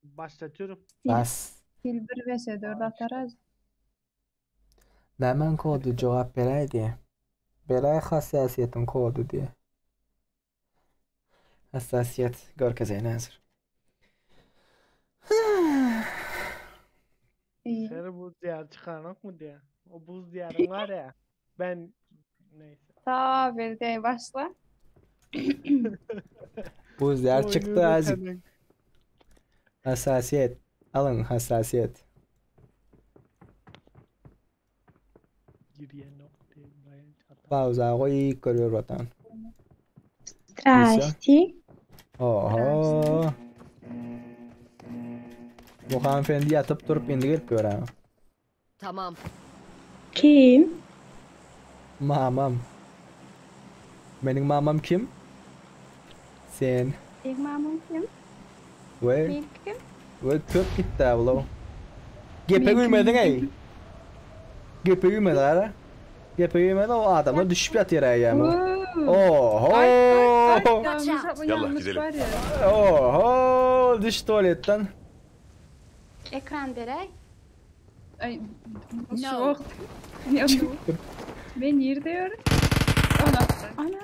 Speaker 4: Başlatıyorum.
Speaker 2: Bas.
Speaker 3: Silver ve S4 atarız.
Speaker 2: Hemen kodu cevap vereydi. Belay hassasiyetin kodu diye. Hassasiyet görkezeyne hazır.
Speaker 3: İyi.
Speaker 4: Seni bu diyar çıkarmak mı diye. O buz diyarın var ya. Ben neyse.
Speaker 3: Tabii de başla.
Speaker 2: Buz yer
Speaker 4: Oyunu
Speaker 2: çıktı azıcık.
Speaker 4: senin.
Speaker 2: Hassasiyet. Alın hassasiyet.
Speaker 4: Giriye noktayı bayan çatal.
Speaker 2: Pauza koy görüyor vatan.
Speaker 3: Zdrasty.
Speaker 2: Oho. Bu hanımefendi yatıp durup indi gelip gör ha.
Speaker 10: Tamam.
Speaker 3: Kim?
Speaker 2: Mamam. Benim mamam kim? Sen.
Speaker 3: Benim mamam kim?
Speaker 2: Ve
Speaker 3: Benim kim?
Speaker 2: kök gitti abla. Gepe gülmedin ey. Gepe gülmedi ara. Gepe gülmedi o adamla düşüp yatıyor ayağımı. Oho.
Speaker 6: Yallah gidelim.
Speaker 3: Var ya.
Speaker 2: Oho. Düş tuvaletten.
Speaker 3: Ekran direkt. Ay.
Speaker 7: No.
Speaker 3: Şok. Ya bu. Ben yerdeyim. Ana.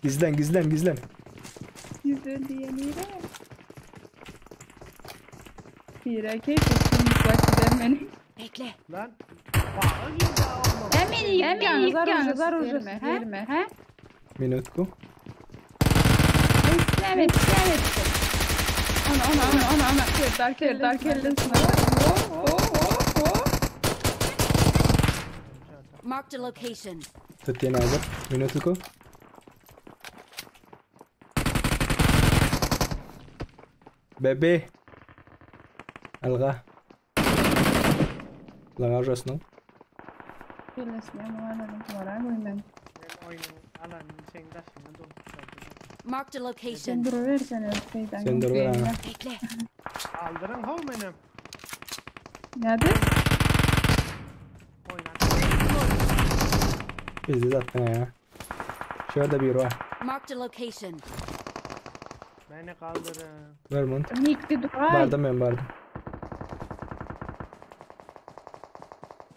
Speaker 2: Gizlen.
Speaker 3: Güzel diye nere? Bir erkek kesin başladı beni.
Speaker 7: Bekle.
Speaker 4: Lan. Bağa girdi ama.
Speaker 3: Hemen yıkanı zar verme. He?
Speaker 2: Minutku.
Speaker 3: Evet. Ana. Dar kellesine.
Speaker 7: Marked a location.
Speaker 2: Tetiğine hazır. Minutku. Bebe. Alga. Laga orasını.
Speaker 3: Kellesine muhalladım. Var koyayım ben.
Speaker 4: Ben oyunun alanını senin taşına dolmuşlardı.
Speaker 7: Marked a location.
Speaker 3: Sen duruversene şeyden.
Speaker 2: Sen duruver ana.
Speaker 7: Bekle.
Speaker 4: Aldırın hov benim.
Speaker 3: Nerede?
Speaker 4: Oynar.
Speaker 2: Bizi zaten ya. Şurada bir var.
Speaker 7: Marked a location.
Speaker 4: Beni kaldırın.
Speaker 2: Vermont.
Speaker 3: Nikti duray.
Speaker 2: Bardım ben bardım.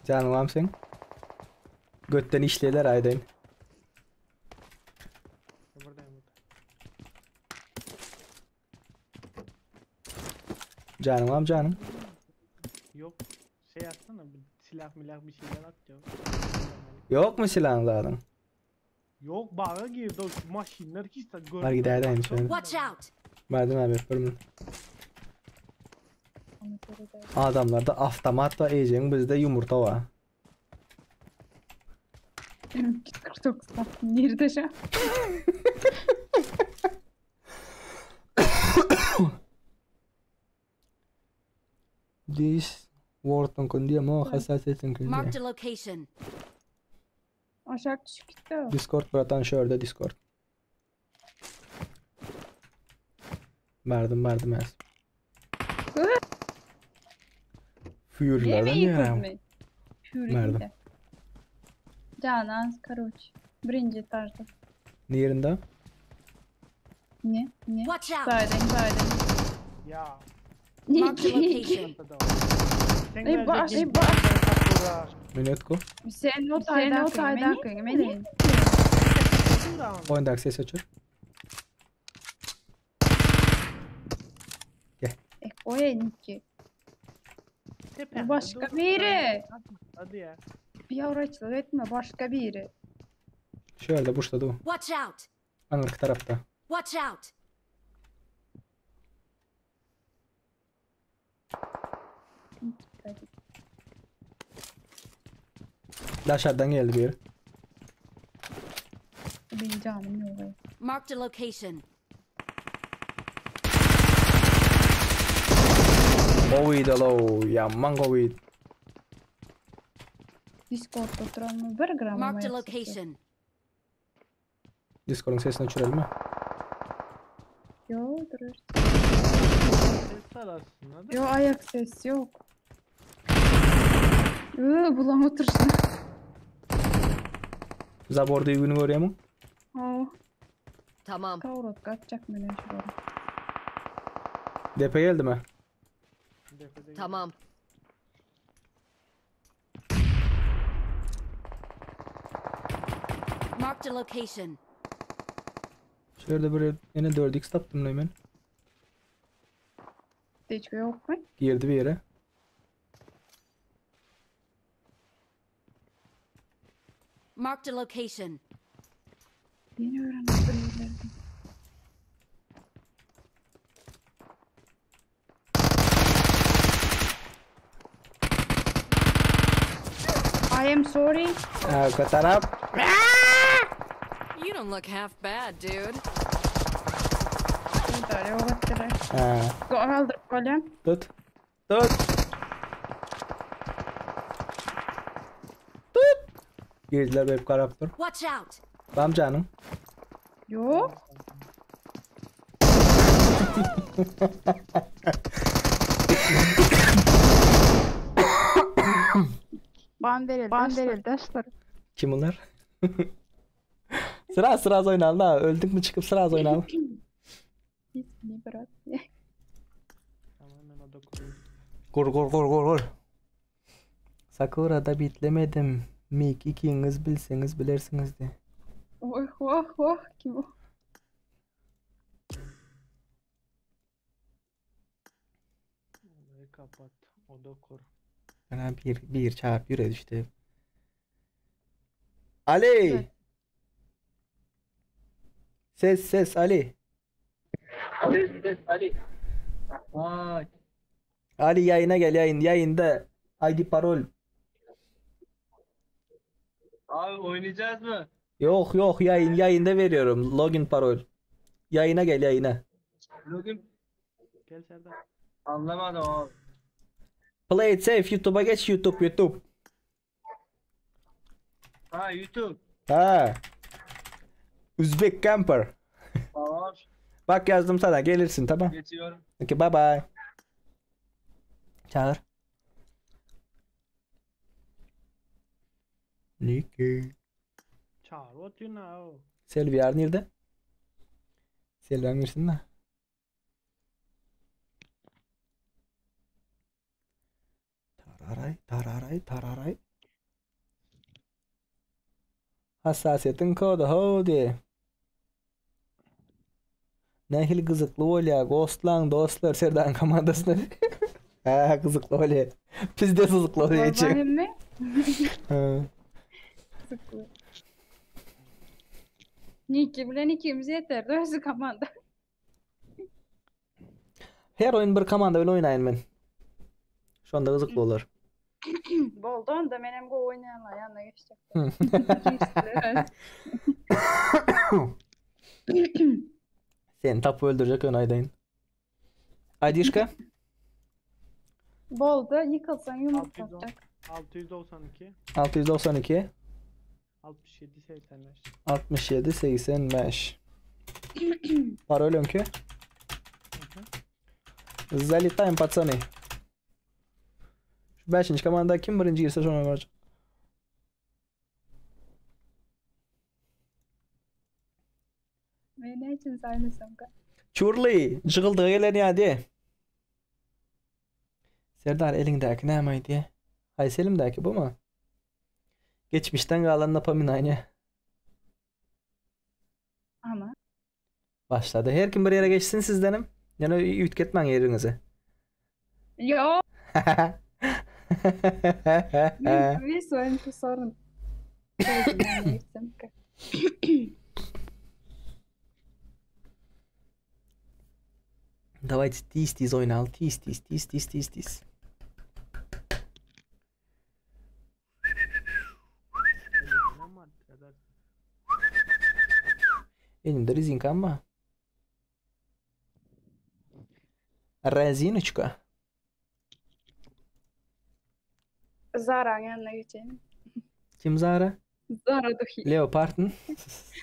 Speaker 2: Canım var mısın? Götten işleyler aydayın.
Speaker 4: Buradayım.
Speaker 2: Canım var mı canım?
Speaker 4: Yok. Şey atsana. Silah milah bir şeyler at diyor.
Speaker 2: Yok mu silahın zaten?
Speaker 4: Yok bağa girdi o maşinler hiç de görmedim.
Speaker 2: Var giderden şöyle.
Speaker 7: Watch out.
Speaker 2: Bardım abi vermont. Adamlarda avtomat var iyicen bizde yumurta var.
Speaker 3: 49 nerede şu?
Speaker 2: This Wharton con dia mo hassasiyetin con
Speaker 7: Marked
Speaker 2: dia.
Speaker 7: a location.
Speaker 3: Aşağı düşüp gitti o.
Speaker 2: Discord buratan şurada Discord. Bardım yaz. Fury'lerden ya. Nerede?
Speaker 3: Canan, Karuç. Birinci tarzı.
Speaker 2: Yerinde?
Speaker 3: Ne?
Speaker 7: Watch out!
Speaker 3: Sayden.
Speaker 4: Ya.
Speaker 7: Marked a location.
Speaker 3: Ey baş.
Speaker 2: Minutku.
Speaker 3: Sen o taydan kıyım.
Speaker 2: Oyundaki ses açır.
Speaker 3: Oye Niki. Bu başka biri.
Speaker 4: Hadi ya.
Speaker 3: Bir avraçlık etme başka biri.
Speaker 2: Şöyle başladı o.
Speaker 7: Watch out!
Speaker 2: Arka tarafta.
Speaker 7: Watch out!
Speaker 2: Dışarıdan geldi bir yer.
Speaker 3: Benim canım yok.
Speaker 7: Marked a location.
Speaker 2: Covid alo. Yaman Covid.
Speaker 3: Discord'da oturan bir gram
Speaker 7: Marked a location.
Speaker 2: Discord'un sesini açıralım mı?
Speaker 3: Yo durur.
Speaker 4: Ses arasın hadi.
Speaker 3: Yo ayak sesi yok. Bulam otursun.
Speaker 2: Zaborda yüzünü görüyor mu?
Speaker 7: Tamam.
Speaker 3: Kavrot kaçacak mı ne şurada?
Speaker 2: DP geldi mi?
Speaker 7: Tamam. Marked a location.
Speaker 2: Şöyle böyle yine 4x taptım lan ben.
Speaker 3: Hiç yok mu?
Speaker 2: Girdi bir yere.
Speaker 7: Marked a location.
Speaker 3: Yeni öğrendim birilerden. I am sorry.
Speaker 2: Arka taraf.
Speaker 10: You don't look half bad, dude.
Speaker 3: Burada yok ettiler.
Speaker 2: Ha.
Speaker 3: Kaldırıp kalem.
Speaker 2: Tut. Tut. Tut. Girdiler web karakter.
Speaker 7: Watch out!
Speaker 2: Tamam canım.
Speaker 3: Yok. Banderil dersler.
Speaker 2: Kim bunlar? sıra oynayalım ha. Öldük mü çıkıp sıra oynayalım.
Speaker 3: İsmini bırak.
Speaker 4: Tamamen o da koyuyor.
Speaker 2: Gur. Sakura'da bitlemedim. Mik ikiniz bilseniz bilirsiniz de.
Speaker 3: Oh kim o?
Speaker 4: Orayı kapat. O da kur.
Speaker 2: Bana bir çarp yüre düştü. Ali.
Speaker 3: Evet.
Speaker 2: Ses Ali.
Speaker 5: Vay.
Speaker 2: Ali yayına gel yayında. ID parol.
Speaker 5: Abi oynayacağız mı?
Speaker 2: Yok yayında veriyorum login parol. Yayına gel yayına.
Speaker 5: Login
Speaker 4: Gel Serdar.
Speaker 5: anlamadım abi.
Speaker 2: Play it safe YouTube'a geç YouTube.
Speaker 5: Ha YouTube.
Speaker 2: Ha. Uzbek Camper.
Speaker 5: Tamam.
Speaker 2: Bak yazdım sana gelirsin tamam.
Speaker 5: Geçiyorum.
Speaker 2: Okay bye bye. Çağır. Niki.
Speaker 4: Çağır. What you know?
Speaker 2: Selviyar nerede? Selviyar girsin de. Tararay. Hassasiyetin kodu hodi. Nehil kızıklı olya. Ghostlan dostlar Serdan komandasına. Ha kızıklı olya. Biz de kızıklı olya için.
Speaker 3: Vallahi mi?
Speaker 2: Ha.
Speaker 3: Sıklı. Niki bilen ikimiz yeter. Dörsü komanda.
Speaker 2: Her oyun bir komanda öyle oynayın ben. Şu anda kızıklı olur.
Speaker 3: Boldan da benim bu oynayanlar yanına geçecek.
Speaker 2: Seni tapu öldürecek ön aydayın. Aydişka?
Speaker 3: Bolda yıkılsan yumruk atacak.
Speaker 4: 692
Speaker 2: 692
Speaker 4: 67 85.
Speaker 2: 67 85 Parol önkü. Залетаем, пацаны. Şu 5. komanda kim birinci girse sonra varacak.
Speaker 3: Ve ne için saymasam ka.
Speaker 2: Çurli, jığıldığı gelen ýa-da. Serdar elindäki nämeýdi? Haýsy elimdäki buma? Geçmişten galan napaminaýny.
Speaker 3: Ama
Speaker 2: Başladı. Her kim bir yere geçsin sizdenim. Yani ütgetmen yerinizi.
Speaker 3: yo. Bir sorun sorun.
Speaker 2: Давайте тиз oynayalım. Tiz. Elimde rezinka ama. Rezinочка.
Speaker 3: Zara yanına geçelim.
Speaker 2: Kim Zara?
Speaker 3: Zara Duhi.
Speaker 2: Leopard'ın.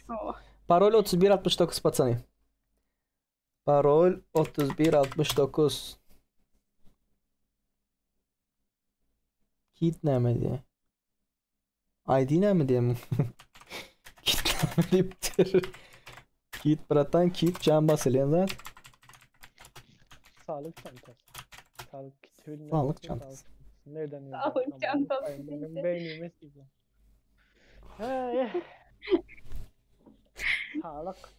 Speaker 3: Oh.
Speaker 2: Parol 3169 patsani. Parol 3169. Kit näme diye. ID näme diye. Kit näme deyipdir. Kit bratan kit can basılayan zat.
Speaker 4: Sağlık çantası. Sağlık kiti bilmem.
Speaker 2: Sağlık çantası.
Speaker 4: Nereden yazıyor?
Speaker 3: Sağlık çantası.
Speaker 4: Benim beynime sikiyor. Sağlık.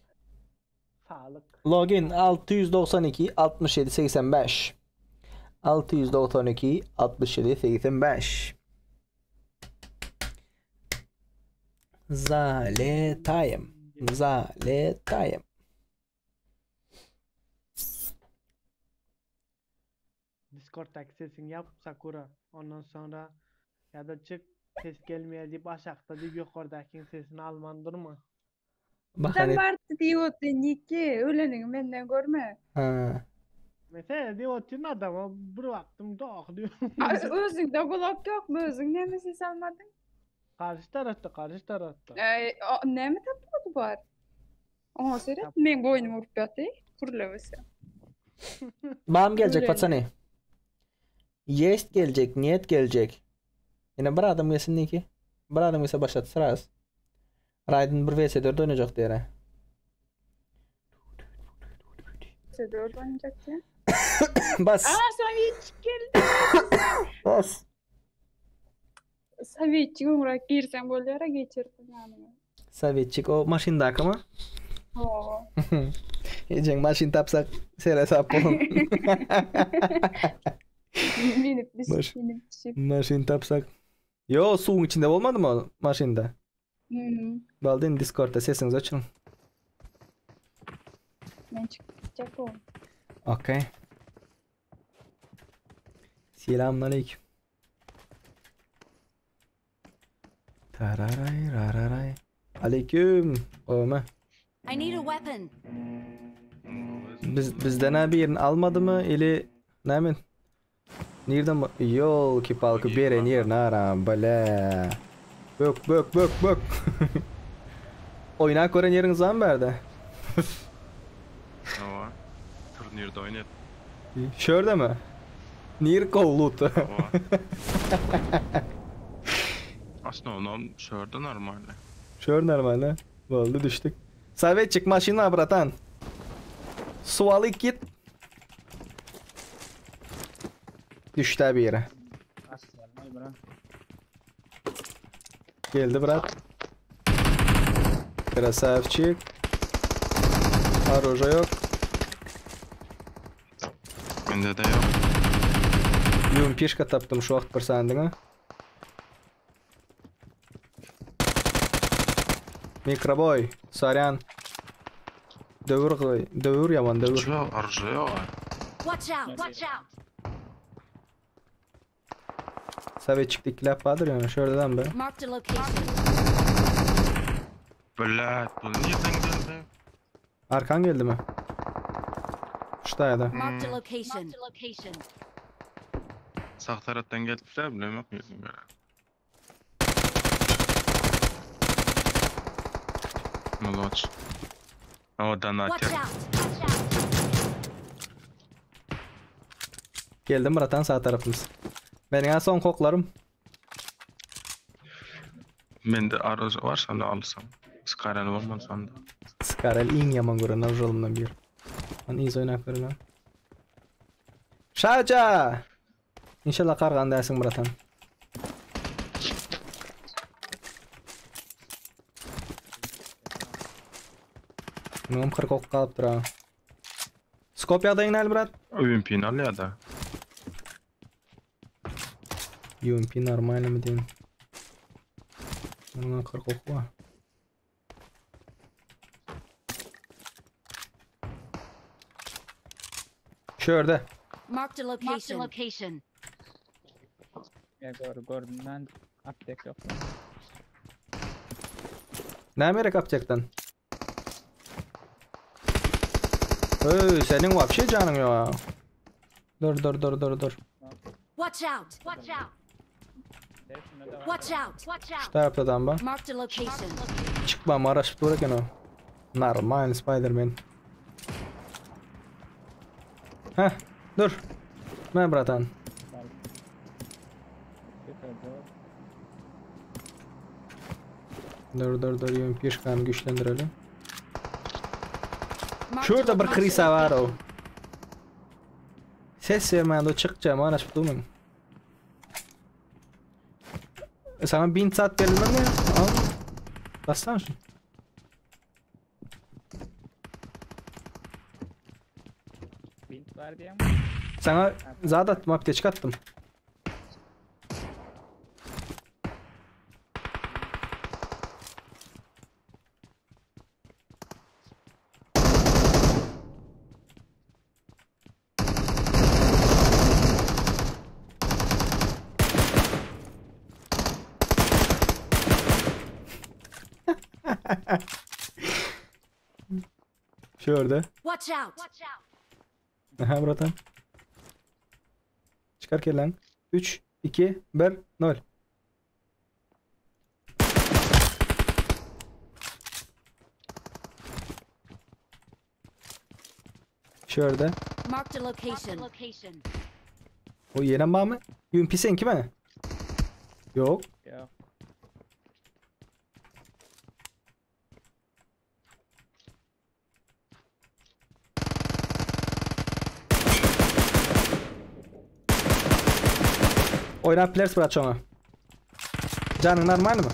Speaker 2: Login 692 67 85. 692 67 85. Zaletayım.
Speaker 4: Discord'daki sesini yap Sakura. Ondan sonra ya da çık ses gelmeye deyip aşağıda deyip yukarıdaki sesini alman durma.
Speaker 2: Bak
Speaker 3: Sen
Speaker 2: hani.
Speaker 3: vardı diyordu Niki. Ölenin benden görme.
Speaker 2: Ha.
Speaker 4: Mesela diyorsun adama bir baktım dağ diyor.
Speaker 3: Özünde kulak yok mu? Özün ne mi ses almadın?
Speaker 4: Karşı tarafta.
Speaker 3: Ne mi tapıyordu var? Ona seyret. Men boynum vurup yatı. Kurulabısı.
Speaker 2: Bam gelecek
Speaker 3: Öyle.
Speaker 2: Fatsani. Jest gelecek, niyet gelecek. Yine bir adam gelsin Niki. Bir adam ise başlat sıraz. Raiden 1 vs 4 oynayacak diye.
Speaker 3: Dört oynayacak ya.
Speaker 2: Bas.
Speaker 3: Savic geldi.
Speaker 2: Bas.
Speaker 3: Savic umrak girsen bollara geçirdim yani.
Speaker 2: Savitçik o maşindaki mı?
Speaker 3: Oo.
Speaker 2: Eceng maşin tapsak sere sap olun.
Speaker 3: Minip
Speaker 2: Baş-
Speaker 3: düşüp.
Speaker 2: Maşin tapsak. Yo suyun içinde olmadı mı o maşinde? Baldin Discord'da sesinizi açın.
Speaker 3: Ben çıkacak o.
Speaker 2: Okey. Selamünaleyküm. Tararay rararay. Aleyküm. Oma.
Speaker 7: I need a weapon.
Speaker 2: Bizden abi yerini almadı mı? Eli nemin? Nereden yol ki palkı beren yerini aram bala. Bök. Oynak gören yeriniz var mı berde?
Speaker 6: Ova. Turnirde oynayıp.
Speaker 2: Şöyle mi? Nir kovlutu.
Speaker 6: Aslında onu şurada normal.
Speaker 2: Şöyle normal ha. Oldu düştük. Savetçik maşina bratan. Suvalık git. Düştü bir yere. Geldi brat. Krasavчик. Оружия yok.
Speaker 6: Bende de yok.
Speaker 2: Yum pişka taptım şu vaqt kırsandın ha. Mikroboy. Saryan. Dövür yaman dövür.
Speaker 6: Şu arıca yok.
Speaker 7: Watch out!
Speaker 2: Savetçik'te iki laf vardır yani şuradan be.
Speaker 7: Marked a location.
Speaker 6: Блядь, bu nereden geldi?
Speaker 2: Arkan geldi mi? Şurada.
Speaker 7: Marked a location.
Speaker 6: Sağ taraftan gelmişler bile yok yüzüm göre. Молодец. O
Speaker 7: Watch
Speaker 6: donatör.
Speaker 7: out!
Speaker 2: Geldim bratan sağ tarafımız. Benim son koklarım.
Speaker 6: Bende arıca varsa da alsam. Skyline olmaz onda.
Speaker 2: Sky Karel iň ýaman gören jolumdan bir. An iz oýnap berelen. Şaja! İnşallah kargandasın bratan. Num 40 ok kalıp dura. Skop ýagdaýyň näl brat?
Speaker 6: UMP'ni al ya da.
Speaker 2: UMP нормально mı diýin? Bundan 40 ok var. Şöyle.
Speaker 7: Marked a location.
Speaker 5: Ya gördüm ben aptek yok.
Speaker 2: Ne merek yapacaktan? Senin вообще canın yok. Dur.
Speaker 7: Watch out.
Speaker 2: Şu tarafta adam bak.
Speaker 7: Marked a location.
Speaker 2: Çıkma maraş dururken o. Normal Spider-Man. Heh, dur. Ne bratan? Dur, yön pişkanı güçlendirelim. Şurada bir krisa var o. Ses vermeyen de çıkacağım, araç bulmayın. Sana 1000 saat verilmem ya. Al. Bassana şunu.
Speaker 5: Bint var diye mi?
Speaker 2: Sana zaten mapte çıkarttım. Şurada.
Speaker 7: Watch out.
Speaker 2: Aha buradan. Çıkar ki lan. 3, 2, 1, 0. Şurada.
Speaker 7: Marked a location.
Speaker 2: O yenen var mı? UMP seninki mi? Yok.
Speaker 5: Yok.
Speaker 2: Oyna players bırak ona. Canın normal mı?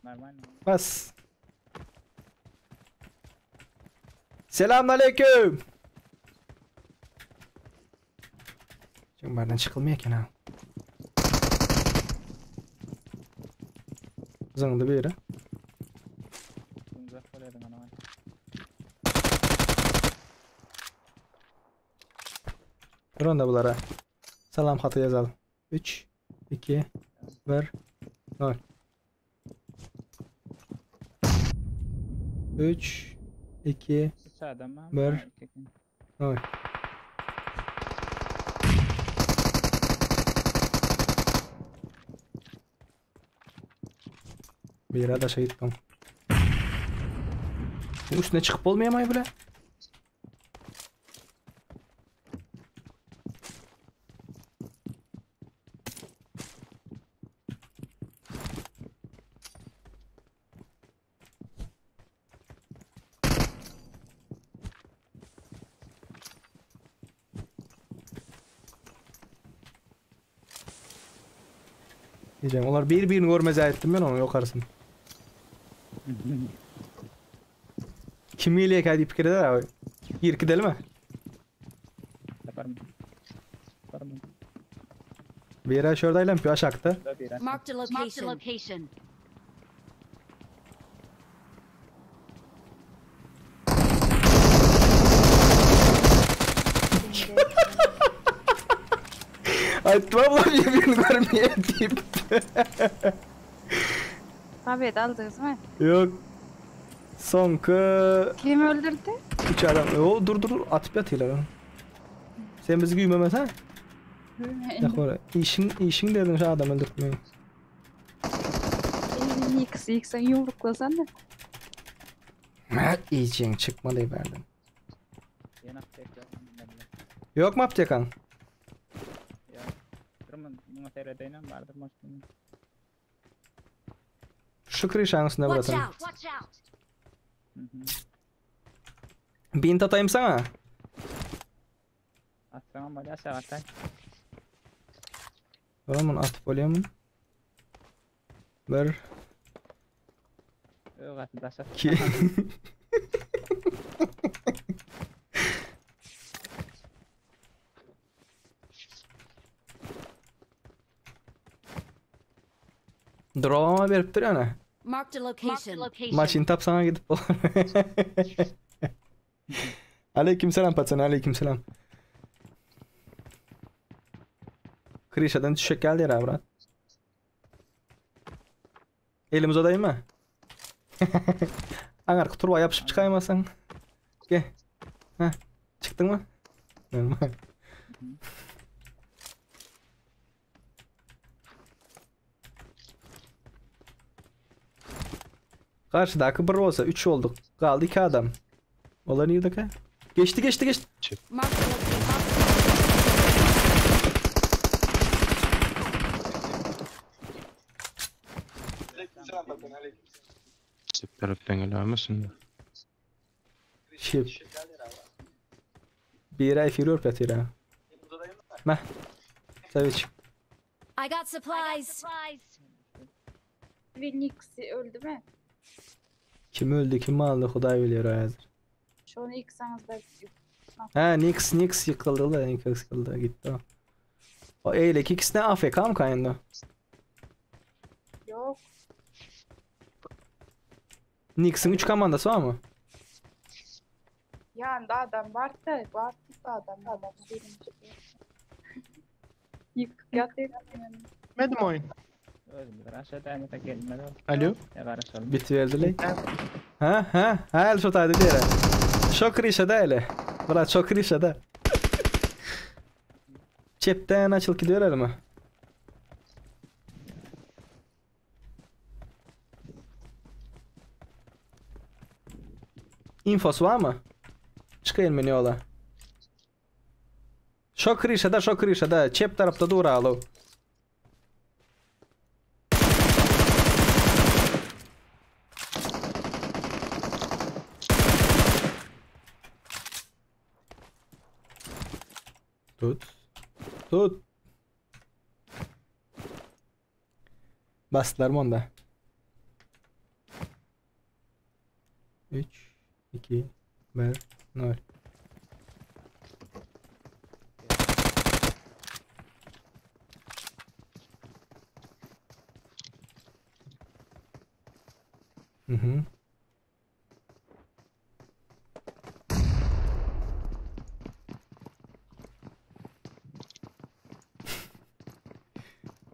Speaker 5: Normal mi?
Speaker 2: Bas. Selamünaleyküm. Çünkü buradan çıkılmıyor ki ha. Zıngdı bir yere.
Speaker 5: Uzak koyalım ona.
Speaker 2: Ronda bunlara. Salam hatı yazalım. 3, 2, 1, 0. 3, 2,
Speaker 5: Sağdan mı?
Speaker 2: Ver. 0. Bir yere de şey gitmem. Bu üstüne çıkıp olmayamay bile. Diyeceğim, onlar birbirini görmez ettim ben onu yokarsın. Kimiyle kaydı fikir eder abi. Gir gidelim mi?
Speaker 5: Yaparım.
Speaker 2: Bir yere şuradayım bir aşağıda.
Speaker 7: Marked a location.
Speaker 2: Ay tamam birbirini görmeye deyip.
Speaker 3: Abi aldınız mı?
Speaker 2: Yok. Sonka
Speaker 3: Kim öldürdü?
Speaker 2: 3 adam. O dur atıp yatıyorlar. Sen bizi güymemez ha? Yak oraya. İşin dedin şu adam öldürtmeyi.
Speaker 3: Yıksan yumruklasan da.
Speaker 2: İyicin çıkma deyiverdin. Yok mu aptekan? Şu krişanın üstünde
Speaker 7: Watch
Speaker 2: bırakın.
Speaker 7: out.
Speaker 2: Bint atayım sana.
Speaker 5: Atsam bana saattan.
Speaker 2: Oğlum atıp oluyorum. Bir.
Speaker 5: Yok atı
Speaker 2: İki. Drop'ama verip duruyor ne?
Speaker 7: Marked a location.
Speaker 2: Maçın tap sana gidip olur. Aleykümselam patron, aleykümselam. Krişadan düşecek geldi ya Murat. Elimiz odayım mı? Angar kuturba yapışıp çıkaymasan. Gel. Heh. Çıktın mı? Normal. Karşıdaki bir olsa 3 olduk. Kaldı 2 adam. Olan iyi dakika. Geçti.
Speaker 7: Marked a location.
Speaker 6: Çip taraftan gelemezsin de.
Speaker 2: Şip. Bir ay figür petira. Meh. Saviç.
Speaker 7: I got supplies.
Speaker 3: Ve Nix'i öldü mü?
Speaker 2: Kim öldü kim aldı Huday biliyor hazır.
Speaker 3: Şu onu yıksanız belki.
Speaker 2: Ha Nix yıkıldı da Nix yıkıldı gitti o. O eylek ikisine AFK mı kayındı?
Speaker 3: Yok.
Speaker 2: Nix'in 3 komandası var mı?
Speaker 3: Yanında adam var da adam. Yıkık yatıyor.
Speaker 4: Medim oyun.
Speaker 5: Özür aşağıda ne tak gelmedi.
Speaker 2: Alo?
Speaker 5: Ya karışalım.
Speaker 2: Bitti Ha el şu taydı diye. Çok rişada hele. Bırak çok rişada. Cepten açıl gidiyor elime. Infosu var mı? Çıkayım beni yola. Çok rişada. Cep tarafta dur alo. Tut. Bastılar mı onda? 3, 2, 1, 0. Hı.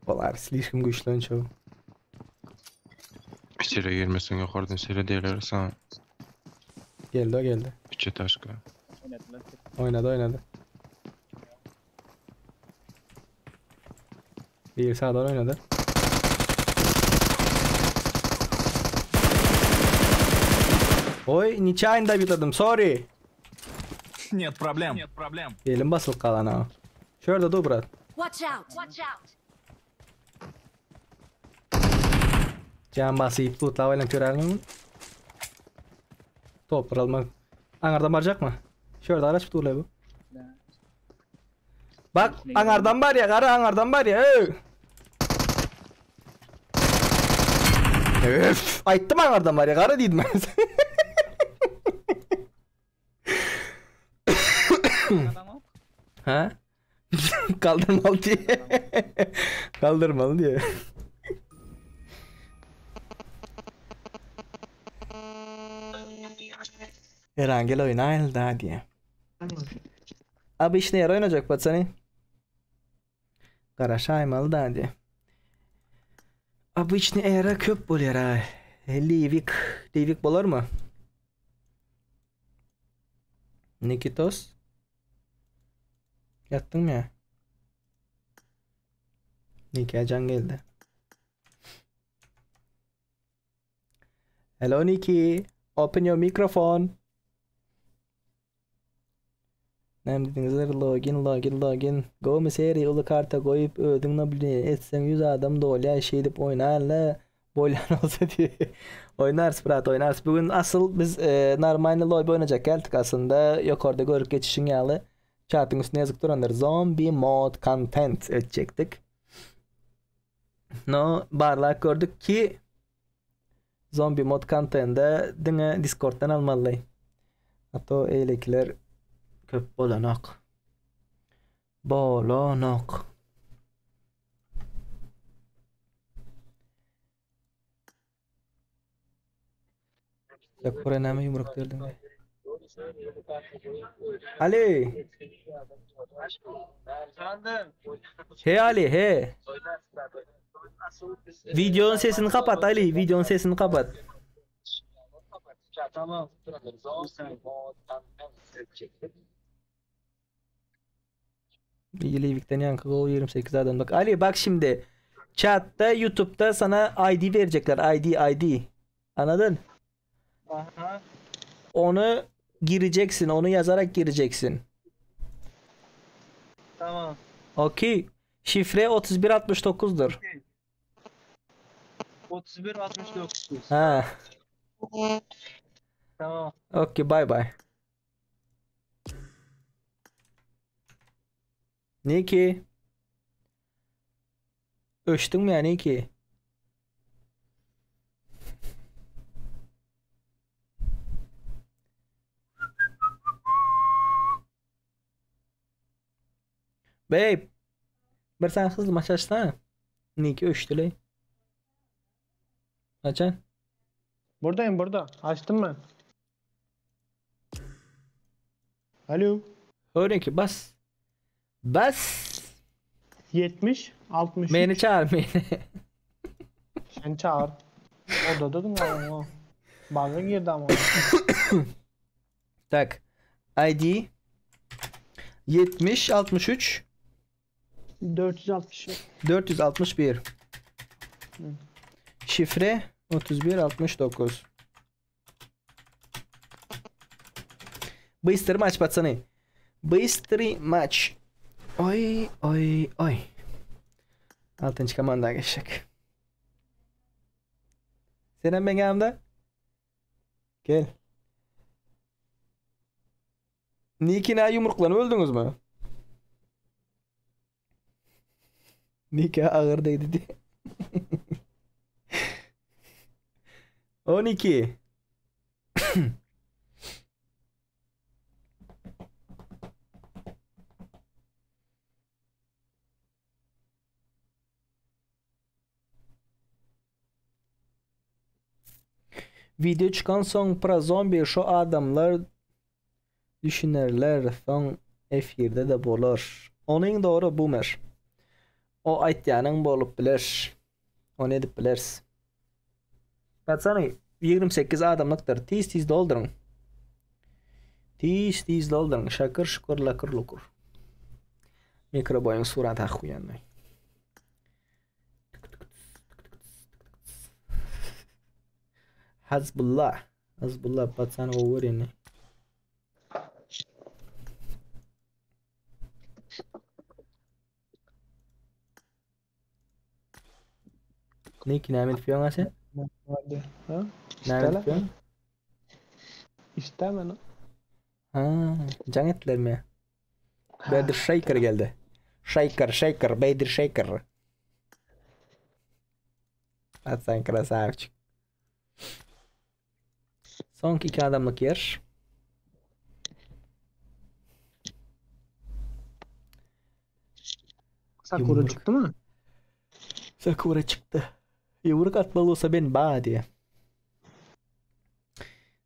Speaker 2: Polar слишком güçlü çoğu.
Speaker 6: İçeri girmesin yukarıdan içeri değerler sana.
Speaker 2: Geldi.
Speaker 6: Üçe taşka.
Speaker 2: Oynadı. Bir sağdan oynadı. Oy, nечаянно bitirdim. Sorry.
Speaker 11: Нет проблем.
Speaker 2: Elim basılı kalan ha. Şurada dur brat.
Speaker 7: Watch out.
Speaker 2: Can basıp tutla oylan körelmin. Top almak. Angardan varacak mı? Şurada araç tutulay bu. Bak, angardan var ya, kara angardan var ya. Öf, ayttım angardan var ya, kara dedim ben. Ha? Kaldırmalı diye. Kaldırmalı diye. Herhangi oynayın daha diye. Abi iş ne yer oynayacak patsani? Karaşaymalı daha diye. Abi iş ne era köp boluyor ha. Livik bolar mı? Nikitos? Yattın mı ya? Niki Can geldi. Hello Niki. Open your microphone. Ne dediniz? Login. Go seri ulu karta koyup ödünle bile etsen 100 adam da olya şey edip oynarla. Oylan olsa diye. Oynarız Fırat oynarız. Bugün asıl biz normal lobby oynayacak geldik aslında. Yukarıda görüp geçişin yalı. Chat'ın üstüne yazık duranlar. Zombie mod content edecektik. No barlak gördük ki zombie mod content'de dine Discord'dan almalı. Hatta eylekiler köp bolanak. Bolanak. Yakura nami yumruk verdim. Ali. Hey Ali he. Videonun sesini kapat Ali. Videonun sesini kapat.
Speaker 12: Tamam.
Speaker 2: Livik'ten yankı 28 adam bak. Ali bak şimdi. Chat'ta YouTube'da sana ID verecekler. ID. Anladın?
Speaker 4: Aha.
Speaker 2: Onu gireceksin. Onu yazarak gireceksin.
Speaker 4: Tamam.
Speaker 2: Okey. Şifre 3169'dur.
Speaker 4: 3169.
Speaker 2: Ha.
Speaker 4: Tamam.
Speaker 2: Okey bye bye. Niki. Öçtün mü ya Niki? Babe. Bir sen hızlı maç açsana. Niki öçtü. Açan.
Speaker 4: Buradayım burada. Açtım ben. Alo.
Speaker 2: Öyle ki bas. Bas.
Speaker 4: 70 60.
Speaker 2: Beni çağır beni.
Speaker 4: Sen çağır. Odadadın ama. Baga girdi ama.
Speaker 2: Tak. ID 70 63
Speaker 4: 460.
Speaker 2: 461. Şifre 3169. Bыстрый матч, пацаны. Bыстрый матч. Oy. Altıncı komanda geçecek. Senem ben yanımda. Gel. Niki'ne yumruklanıp öldünüz mü? Niki ağırdaydı diye. 12. Video çıkan son para zombi şu adamlar düşünürler son F1'de de bolar. Onun doğru boomer. O aytyanın bolup bilir. O ne dip biliriz. Baksana 28 adamlıktır. Tiz doldurun. Tiz doldurun. Şakır şukur lakır lukur. Mikroboyun surat akhuyanay. Hazbullah. Baksana over yani. Niki ne yapıyorsun sen?
Speaker 4: Hadi. Ha?
Speaker 2: Ne yapıyorsun?
Speaker 4: İstemem.
Speaker 2: Ha, can ettiler mi? Bedir Shaker geldi. Shaker, Bedir Shaker. Atsan krasavчик. Son 2 adamlık yer.
Speaker 4: Sakura çıktı mı?
Speaker 2: Sakura çıktı. Yumruk atmalı olsa ben bağ diye.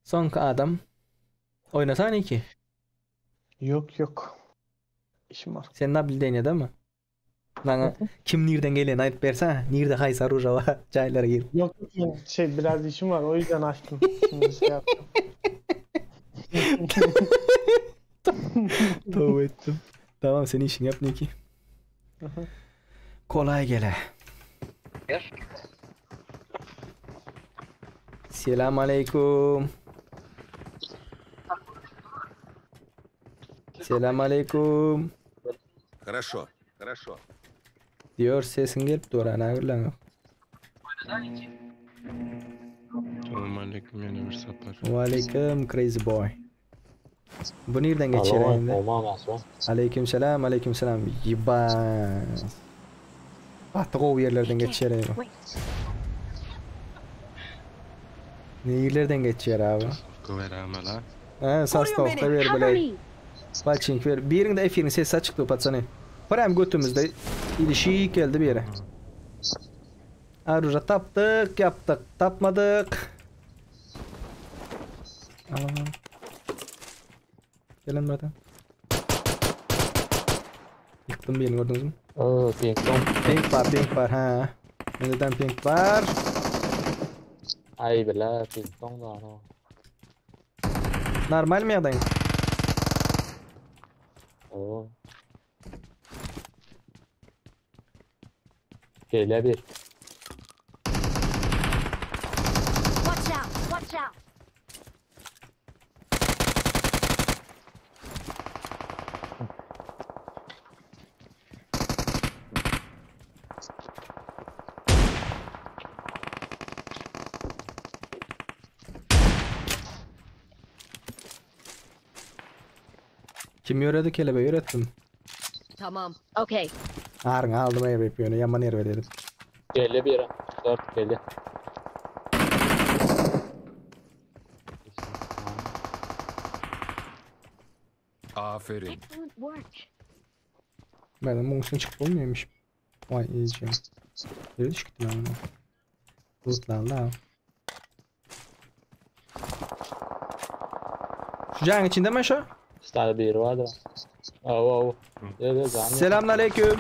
Speaker 2: Son adam. Oynasana iki.
Speaker 4: Yok. İşim var.
Speaker 2: Sen ne bildin ya değil mi? Bana kim nereden geliyor ayıp versene. Nerede Kaysar Rujava çaylara gir.
Speaker 4: Yok biraz işim var o yüzden açtım. Şimdi şey yaptım.
Speaker 2: Tövbe ettim. Tamam senin işin yap Niki. Kolay gele. Selamun aleyküm. Selamun aleyküm.
Speaker 13: Хорошо.
Speaker 2: Diyor sesin gelip dur ana gırlan.
Speaker 6: Selamünaleyküm yana bir sapar.
Speaker 2: Aleyküm crazy boy. Bu nereden geçiyor endi? Aleykümselam, aleykümselam. Yibas. Batıq o yerlerden geçiyor endi. Ne yerlerden geçiyor abi?
Speaker 6: Kıveramel ha.
Speaker 2: Ha, sastavda ver böyle. Patching ver. Bir yerinde F20 ses açıktı patsana. Param götümüzde ilişik geldi bir yere. Arıza taptık, yaptık, tapmadık. Alalım. Gelin buradan. Yıktım birini gördünüz mü? Pink var ha. Neden pink var?
Speaker 5: Ay bela pink da no.
Speaker 2: Normal mi adayım?
Speaker 5: Oo. Gele bir.
Speaker 7: Watch out! Watch out!
Speaker 2: Kim öğretti kelebeği öğrettim.
Speaker 7: Tamam. Okay.
Speaker 2: Arın aldım ev yapıyor. Yaman yer dedim.
Speaker 5: Gele bir. 4 gele.
Speaker 11: Aferin.
Speaker 7: Excellent work.
Speaker 2: Ben bunun için çıkıp olmuyormuş. Vay iyice. Nereye düştü lan bunu? Bulutlarla. Şu can içinde mi şu?
Speaker 5: Stade bir vardı. Oo.
Speaker 2: Selamünaleyküm.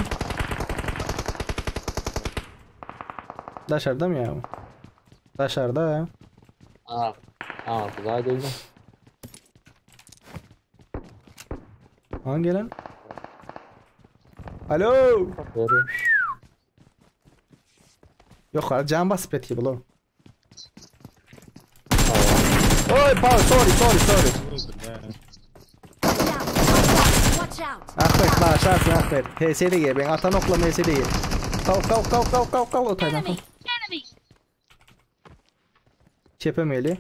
Speaker 2: Dışarıda mı ya? Dışarıda ya.
Speaker 5: Güzel geldi.
Speaker 2: Hangi lan? Alo. Yok abi can basıp etiyor bu. Oy pardon sorry.
Speaker 7: Watch out!
Speaker 2: Ahmet bağışlarsın Ahmet. HS'de gel ben atan okla MS'de gel. Kav otaydan kav. Çepemeli.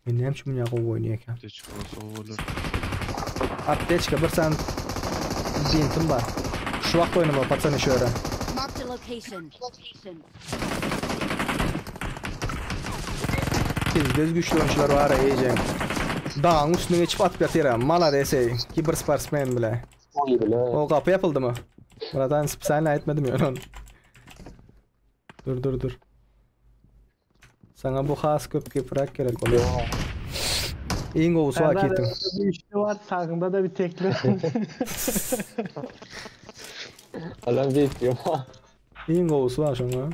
Speaker 2: Ben ne yapayım ya kov oynayarken.
Speaker 6: Çıkması olur.
Speaker 2: Apteçka bir sen bintim var. Şu vakit oynama patsana şöyle.
Speaker 7: Marked a location.
Speaker 2: Biz güçlü oyuncular var ya iyice. Dağın üstüne geçip at yatıram. Mala dese. Kiber sportsman bile. O kapı yapıldı mı? Buradan spesialine etmedim ya onu. Dur. Sana bu has köp kıprak gerek oluyor. İngo su akitim.
Speaker 4: Bir üçlü var, sağında da bir tekli.
Speaker 5: Alan bir istiyor.
Speaker 2: İngo su var şuna.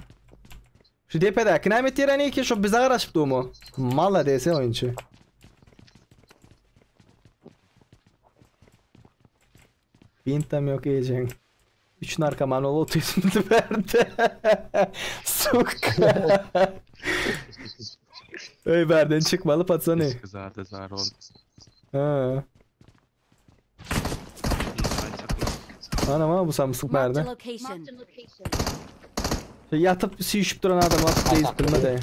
Speaker 2: Şu tepede kınamet yerine ki şu bize araşıp mu? Mala dese oyuncu. Bintam yok yiyeceksin. 3 narkoman ol otuyorsun verdi. Sok. Öy verden çıkmalı patsana.
Speaker 6: Kızardı zar oldu.
Speaker 2: Ha. Anam bu samsık
Speaker 7: Marked a
Speaker 2: nerede?
Speaker 7: location.
Speaker 2: Yatıp sıyışıp duran adam atıp değiz bilmedi.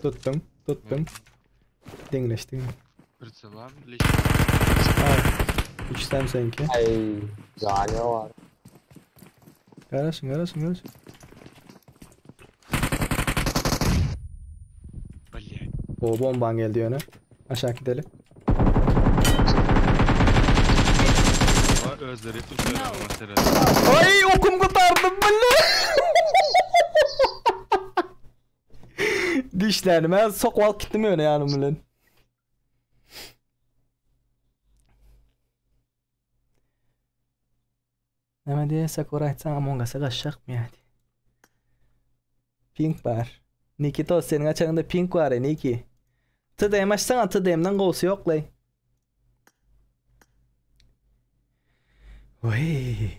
Speaker 2: Tuttum. Dengleştim.
Speaker 6: Birisi var mı?
Speaker 2: Al. İçsem sanki.
Speaker 5: Ay, yani var.
Speaker 2: Yarasın.
Speaker 6: Balya.
Speaker 2: O bomban geldi yöne. Aşağı gidelim.
Speaker 6: Özleri tutuyor mesela.
Speaker 2: Ay okum kurtardım bile. Dişlerime sokval gittim öyle yani bilen. Nima diye Sakura aytsang Among Us'a kaçacak mı yani? Pink var. Nikito senin açarında pink var ya Niki. TDM açsana TDM'den kovsu yok lay. Vay.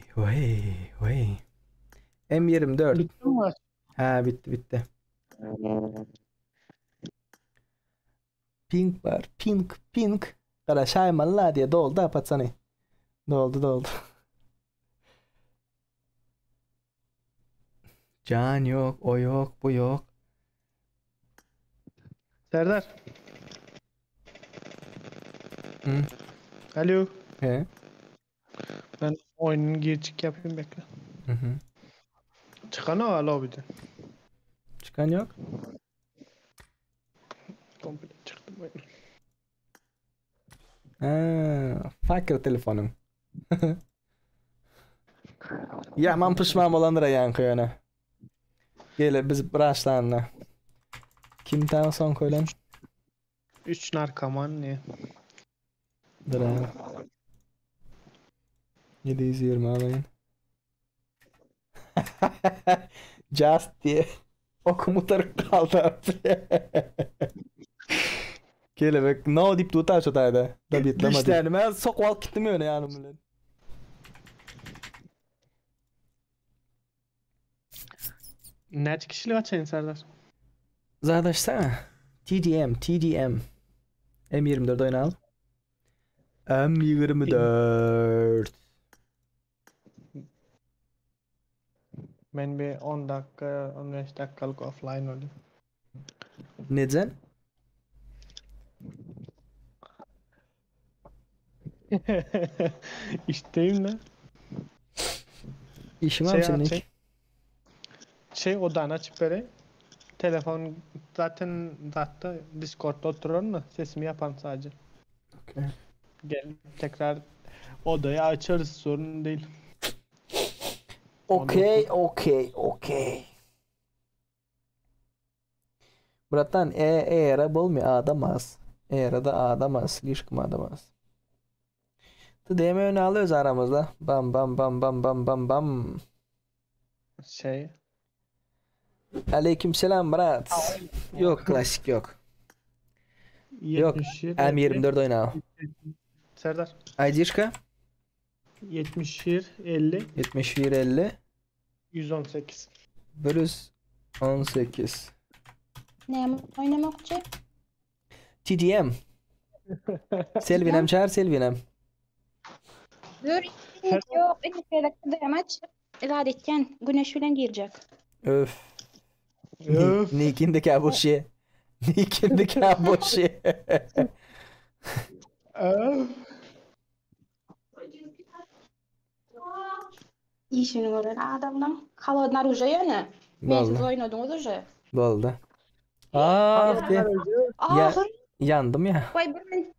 Speaker 2: M24.
Speaker 4: Bitti mi var?
Speaker 2: Ha bitti. Pink var. Pink. Kara şaymallah diye doldu apatsana. Doldu. Can yok, o yok, bu yok.
Speaker 4: Serdar.
Speaker 2: Hı.
Speaker 4: Alo.
Speaker 2: He.
Speaker 4: Ben oyunun girişik yapayım bekle.
Speaker 2: Hı.
Speaker 4: Çıkan o lobiden.
Speaker 2: Çıkan yok.
Speaker 4: Komple çıktım oyunu.
Speaker 2: Fakir telefonum. Yaman pişman olanlara yankı yana. Gele biz başlanla. Kim tane son koylan?
Speaker 4: 3 narkoman ne?
Speaker 2: Bravo. 720 alayım. Just diye. O komutarı kaldı. Kelebek no deyip tutar çotayda. Da bitlamadı. İşte ben sokup gittim öyle yani bilen.
Speaker 4: Neçə kişilik açayın Serdar?
Speaker 2: Zadaşsana. TDM. M24 oyna al. M24.
Speaker 4: Ben bir 10 dakika, 15 dakikalık offline olayım.
Speaker 2: Neden?
Speaker 4: İşteyim lan.
Speaker 2: İşim var senin ilk.
Speaker 4: Odanı açıp vereyim. Telefon zaten Discord'da oturuyorum mu? Sesimi yapan sadece.
Speaker 2: Okay.
Speaker 4: Gel tekrar odayı açarız, sorun değil.
Speaker 2: Okey. Brattan era болмай adamaz. Era'da adamaz. Слишком adamaz. DM öne alıyoruz aramızda. Bam. Aleykümselam Murat. Yok klasik yok. Yok. M24 oyna.
Speaker 4: Serdar.
Speaker 2: Aydişka?
Speaker 4: 71 50 118.
Speaker 2: Bölüz 18.
Speaker 3: Ne oynamak için?
Speaker 2: TDM. Selvinem çağır Selvinem.
Speaker 3: Dur. Yok. İlk maç. İladetten güneş bilen girecek.
Speaker 2: Öf. Nick'indeki aboşi.
Speaker 3: İşini gören adamdan. Havadan uca yani. Ben siz oynadınız uca.
Speaker 2: Oldu. Yandım ya.
Speaker 3: Vay ben.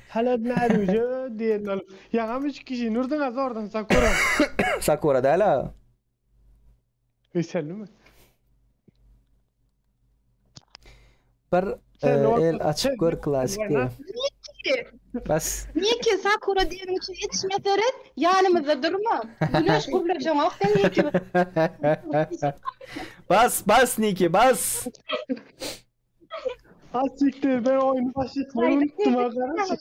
Speaker 4: Hala nerede diyen yanmış kişi nurdan az oradan Sakura.
Speaker 2: Sakura da hala.
Speaker 4: Veysel mi?
Speaker 2: Bir el açıp gör klasik diye. Bas.
Speaker 3: Niye ki Sakura diyenin için yetişmezseniz yanımızda durma. Güneş kurulacağım. Ah sen niye ki?
Speaker 2: Bas Niki bas.
Speaker 4: Siktir ben oyunu başlatmayı unuttum arkadaşlar.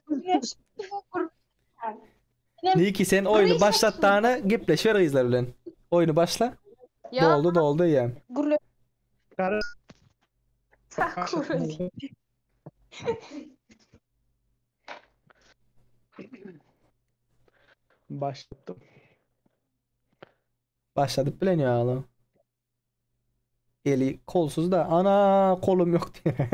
Speaker 2: Niki sen oyunu başlattığını gepleşer izler ulan. Oyunu başla. Doldu ya.
Speaker 3: Sakura.
Speaker 4: Başlattım.
Speaker 2: Başladık bilen ya oğlum. Eli kolsuz da ana kolum yok diye.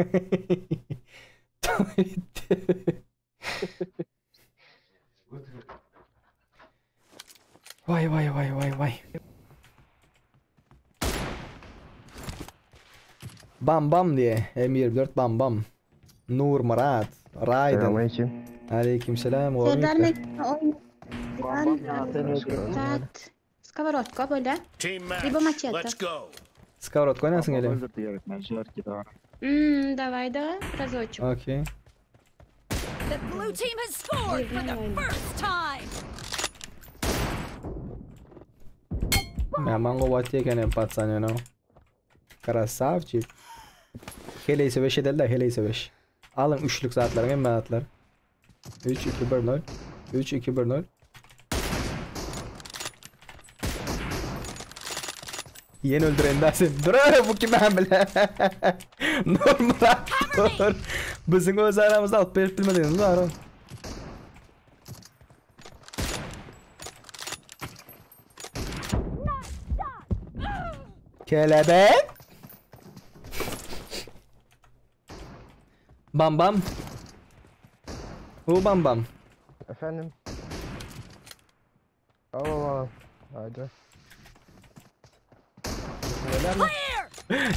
Speaker 2: Vay. Bam diye. M24 bam. Nur Murat. Raiden. Aleykümselam.
Speaker 3: Serdar ne oyun? Сковородка böyle. Либо мачете.
Speaker 2: Сковородка oynasın hele.
Speaker 3: Давай, разочек.
Speaker 2: Окей.
Speaker 7: The blue team has scored for the first time.
Speaker 2: Я могу вот текene пацаны, ну. Красавчик. Heleyse 5 edeldi, Heleyse 5. Alın üçlük saatler, hemen atlar. 3-2-1-0. 3-2-1-0. Yen öldüren dersin. Dur bu kim ben bile. Normal. Dur. Bizim öz aramızda alıp verip bilmediğiniz var o. Kelebek. Bam bam. Hu bam bam.
Speaker 5: Efendim. Tamam. Haydi.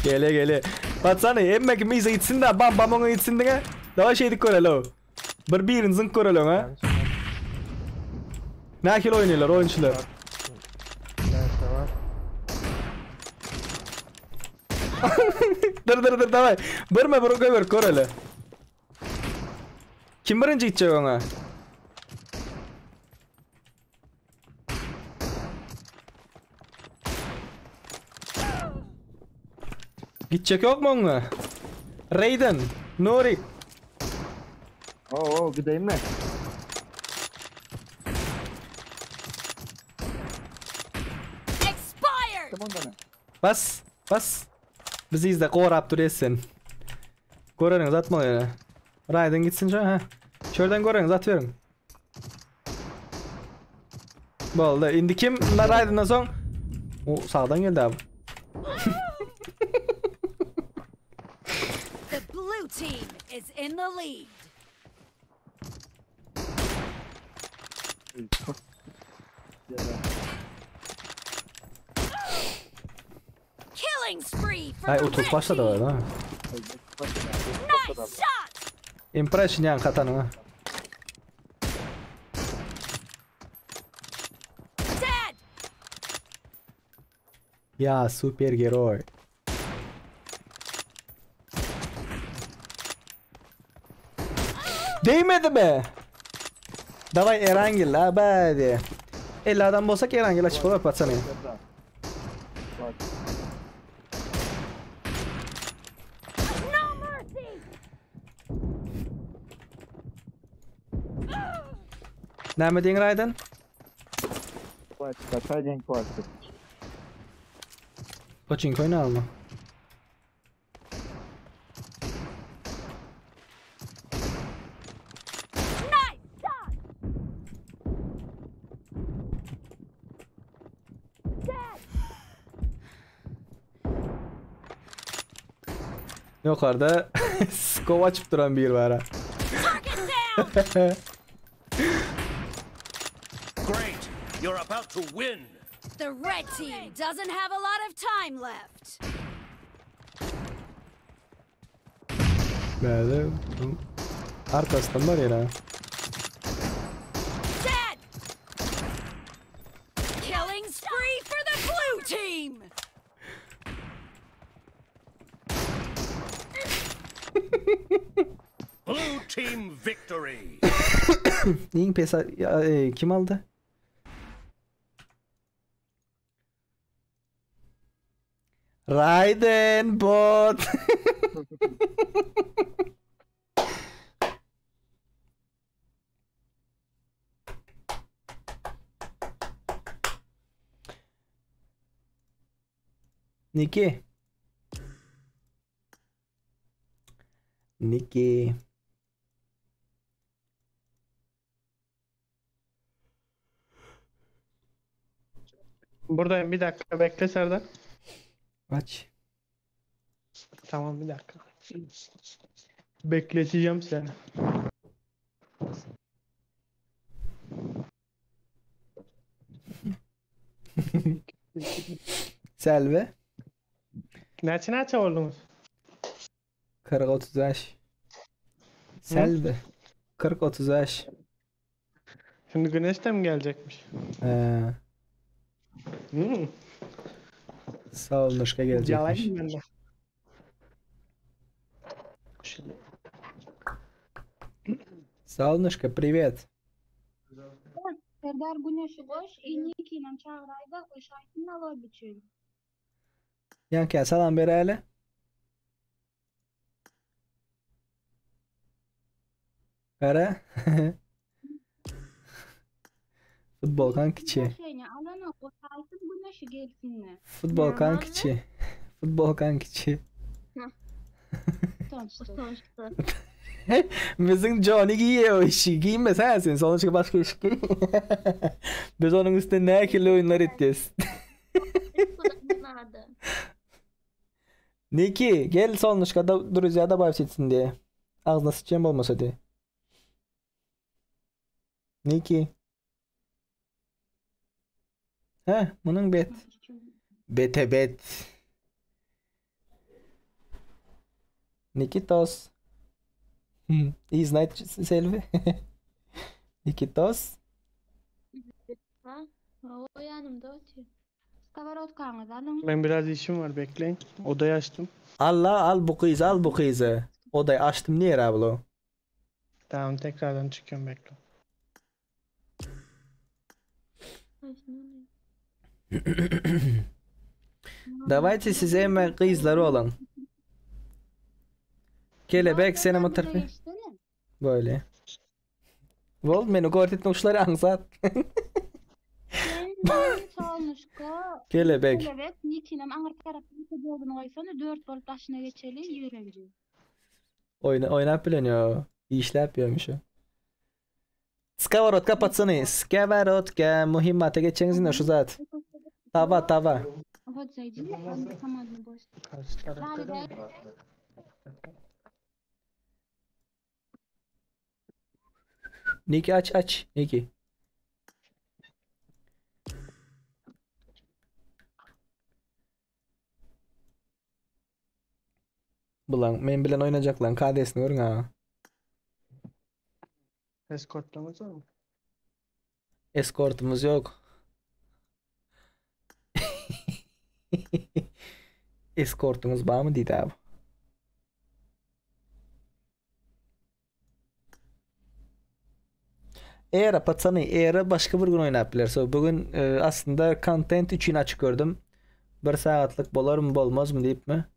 Speaker 2: Gele. Baksana emme kimi gitsin de bam bam ona gitsin de. Daha şeydik körelo. Birbirinizin körelo ha. Ne akil oynuyorlar oyuncular. Dur давай. Birme bir ver körelo. Kim birinci gidecek ona? Gidecek yok mu ona? Raiden, Nuri.
Speaker 5: Oo gideyim mi?
Speaker 7: Expired.
Speaker 2: Bas. Bizi izle korap duruyorsun. Görenin uzatma öyle. Raiden gitsin şu ha. Şuradan görenin uzat verin. Bu oldu. İndi kim? Raiden'dan son. O sağdan geldi abi.
Speaker 7: The blue team is in the lead. Killing spree for
Speaker 2: Ay
Speaker 7: the
Speaker 2: o top
Speaker 7: red
Speaker 2: başladı
Speaker 7: team.
Speaker 2: öyle ha.
Speaker 7: Nice shot.
Speaker 2: Impression yani katanı ha.
Speaker 7: Dead.
Speaker 2: Ya süper hero. Değmedi be. Davay Erangel la hadi. 50 adam bolsak Erangel açıp olup batsana.
Speaker 7: No mercy.
Speaker 2: Näme diýen Raiden? Pochinko oynar mı?
Speaker 7: Nice shot. Dead.
Speaker 2: Yukarıda skov açıp duran bir var ha.
Speaker 7: Target down.
Speaker 12: Great! You're about to win!
Speaker 7: The red team doesn't have a lot of time left.
Speaker 2: Nerede? Arkasından var ya.
Speaker 7: Dead. Killing spree for the blue team.
Speaker 12: Blue team victory!
Speaker 2: Neyin pesa ya, kim aldı? Raiden bot. Niki.
Speaker 4: Buradayım, bir dakika bekle Serdar.
Speaker 2: Aç.
Speaker 4: Tamam, bir dakika. Bekleteceğim seni.
Speaker 2: Selve.
Speaker 4: Neçe oldunuz?
Speaker 2: 40-35. Selve. 40-35.
Speaker 4: Şimdi Güneş de mi gelecekmiş?
Speaker 2: Солнышко gelecekmiş.
Speaker 4: Yalayayım ben de.
Speaker 2: Солнышко, привет.
Speaker 3: Serdar Güneş'i koş, Niki'yle Çağrı'yla koşarsın alay biçelim.
Speaker 2: Yanka salam ver hele. Kara. Futbol kankiçi.
Speaker 3: Alana o saytın güneşi gelsin mi?
Speaker 2: Futbol kankiçi. Futbol kankiçi.
Speaker 3: Tanıştı.
Speaker 2: Bizim Johnny giyiyor o işi. Giyinme sensin. Sonuçta başka iş giy. Biz onun üstüne ne kirli oyunlar edeceğiz. Niki gel sonuçta da duruz ya da başlatsın diye. Ağzına sıçacağım olmasa diye. Niki. Heh bunun bet. Bete bet. Nikitos. İyi знаете Selvi. Nikitos.
Speaker 3: O yanımda oturuyor. Skavarotkanı da alın.
Speaker 4: Ben biraz işim var, bekleyin. Odayı açtım.
Speaker 2: Allah al bu kızı al bu kızı. Odayı açtım niye ablo?
Speaker 4: Tamam, tekrardan çıkıyorum, bekle.
Speaker 2: Давайте size hemen kızları olan. Kelebek senin o tarafı. Böyle. Vol beni korkutma uçları ansat. Kelebek.
Speaker 3: Kelebek nikinem angar tarafını koyduğunu koysana 4 volt taşına geçeli yürüyor.
Speaker 2: Oynap bileniyor. İyi işler yapıyormuş o. Skavarotka patsani. Skavarotka mühimmata geçeceğiniz ne şu zat. Tava.
Speaker 3: Вот зайди, командный босс.
Speaker 2: Niki aç. Niki. Bulan men bilen oynayacak lan KD'sini görün ha.
Speaker 4: Eskortlamaz var mı?
Speaker 2: Eskortumuz yok. Eskortumuz var mı dedi abi. Eğer patsanı eğer başka bir gün oynayabilirse bugün aslında content için açık gördüm. Bir saatlik bolar mı bolmaz mı deyip mi?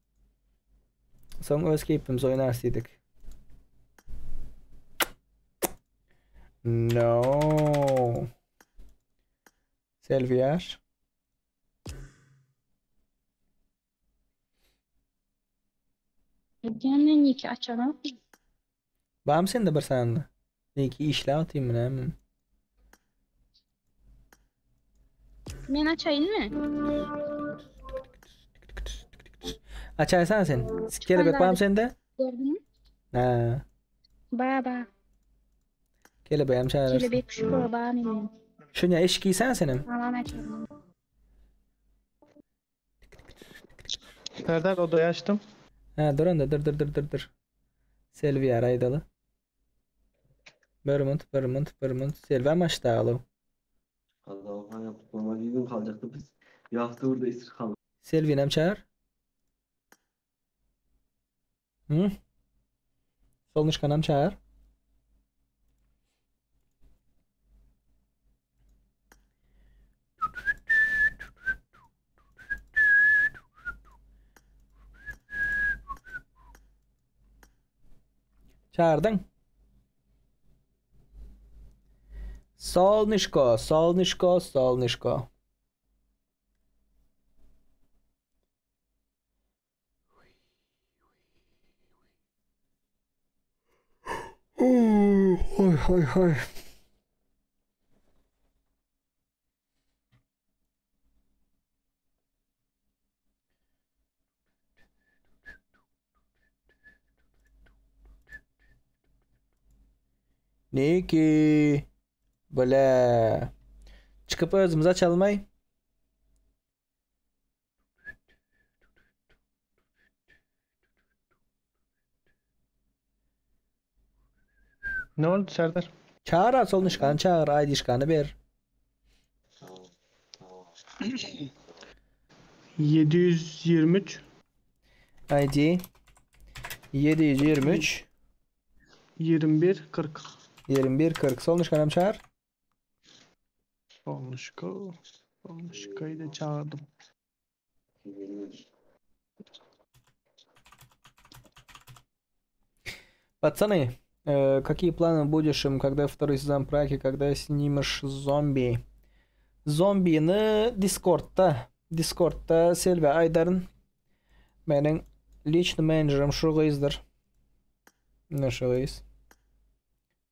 Speaker 2: Sonra öz keyfimiz oynarsaydık. No. Selviyer.
Speaker 3: Gene Niki açalım.
Speaker 2: Var mı senin de bir saniye? Niki işle atayım mı ne?
Speaker 3: Ben açayım mı?
Speaker 2: Açarsan sen. Kelebek var mı sende?
Speaker 3: Gördün mü?
Speaker 2: Ha.
Speaker 3: Baba.
Speaker 2: Kelebeğim çağırırsın.
Speaker 3: Kelebek şu kurbanıyım.
Speaker 2: Şunya eşkiysen senin.
Speaker 3: Tamam açalım.
Speaker 4: Serdar, odayı açtım.
Speaker 2: Ha dur. Selvi araydalı. Vermont. Selvi ama açtı ağlı.
Speaker 13: Allah'ım yaptık. Normal bir gün kalacaktı biz. Bir hafta burada esir kaldık.
Speaker 2: Selvi'nem çağır. Hı? Solnuşkanam çağır. Çağırdın. Solnышко. Oy. Niki. Böyle. Çıkıp özümüze çalmay.
Speaker 4: Ne oldu Serdar?
Speaker 2: Çağır solnuşkan çağır. ID'şkanı ver.
Speaker 4: 723
Speaker 2: ID 723
Speaker 4: 2140.
Speaker 2: 2140 solnuşkanım çağır.
Speaker 4: Solnuşka'yı da çağırdım.
Speaker 2: Пацаны, какие планы будешь, когда второй сезон проекта, когда снимешь зомби? Zombini Discord'da Selva Aydar'ın menin личный menajerim şu kızdır. Ne şu kız?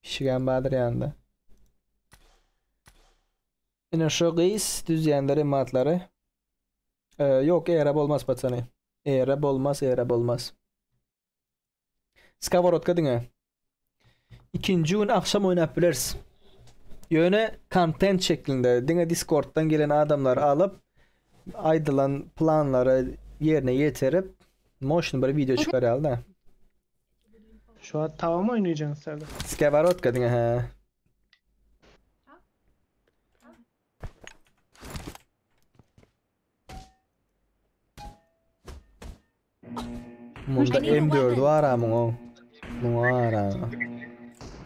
Speaker 2: Pişigen badır yanında. Yine şu kız düzyenleri matları. Yok Erab olmaz patsani. Erab olmaz. Skavarotka dinle. İkinci gün akşam oynayıp biliriz. Yöne content şeklinde dinle Discord'dan gelen adamlar alıp aydılan planları yerine getirip motion bir video çıkarıyor da.
Speaker 4: Şu an tava mı oynayacaksın sen de?
Speaker 2: Skavarotka dinle ha. Bunda M4 var ama o. Bu var ama.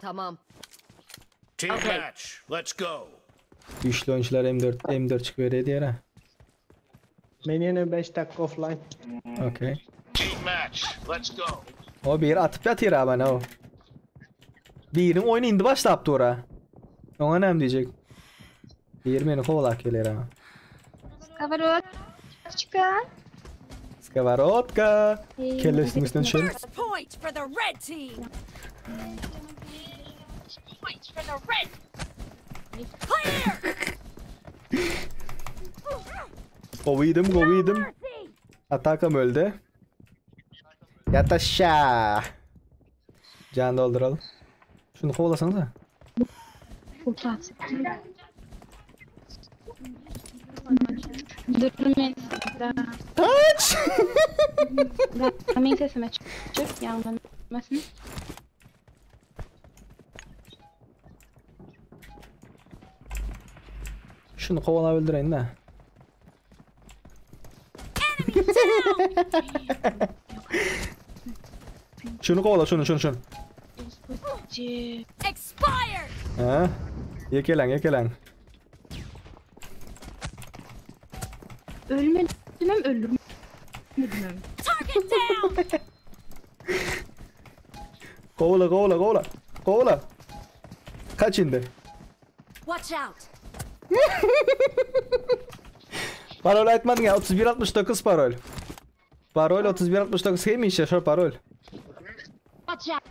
Speaker 10: Tamam.
Speaker 12: Team match. Let's go.
Speaker 2: Güçlü oyuncular M4 çıkıveriyor diye ha.
Speaker 4: Ben yine 5 dakika offline.
Speaker 2: Okay.
Speaker 12: Team match. Let's go.
Speaker 2: O bir atıp yatır ama o. Birin oyunu indi başlattı ora. Ona ne diyecek? Bir beni kovalak gelir ha. Skavarotka. Kellesinin üstünden şöyle.
Speaker 7: First point for the red team. Point for the red. Clear.
Speaker 2: Kovuyordum. Atakam öldü. Yat aşağı. Can dolduralım. Şunu kovalasanıza. Kaç!
Speaker 3: Benim sesime çık yanılmasın.
Speaker 2: Şunu kovala öldüreyim de. Şunu kovala şunu.
Speaker 7: Expired.
Speaker 2: Ha? Yekelen.
Speaker 3: Ölürüm.
Speaker 7: Target down.
Speaker 2: Kovala. Kaç indi?
Speaker 7: Watch out.
Speaker 2: Parol aytmadın ya 3169 parol. Parol 3169 heymiş ya şu parol.
Speaker 3: Watch out.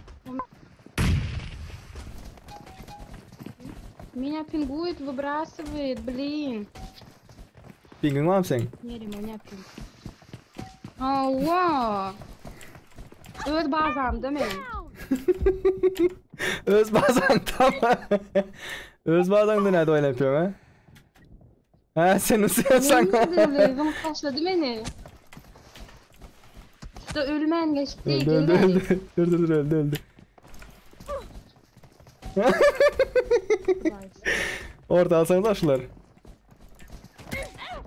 Speaker 3: Меня пингует, выбрасывает, блин.
Speaker 2: Pingin var mı sen?
Speaker 3: Меня пинг. Allah. Öz bazam değil mi?
Speaker 2: Öz bazan tamam. Öz bazan da nerede oyun yapıyorsun ha? Ha sen nasıl yapsan?
Speaker 3: Bunu taşladı beni. Da ölmen geçti.
Speaker 2: Öldü. Dur öldü. Orada alsanız aşılar.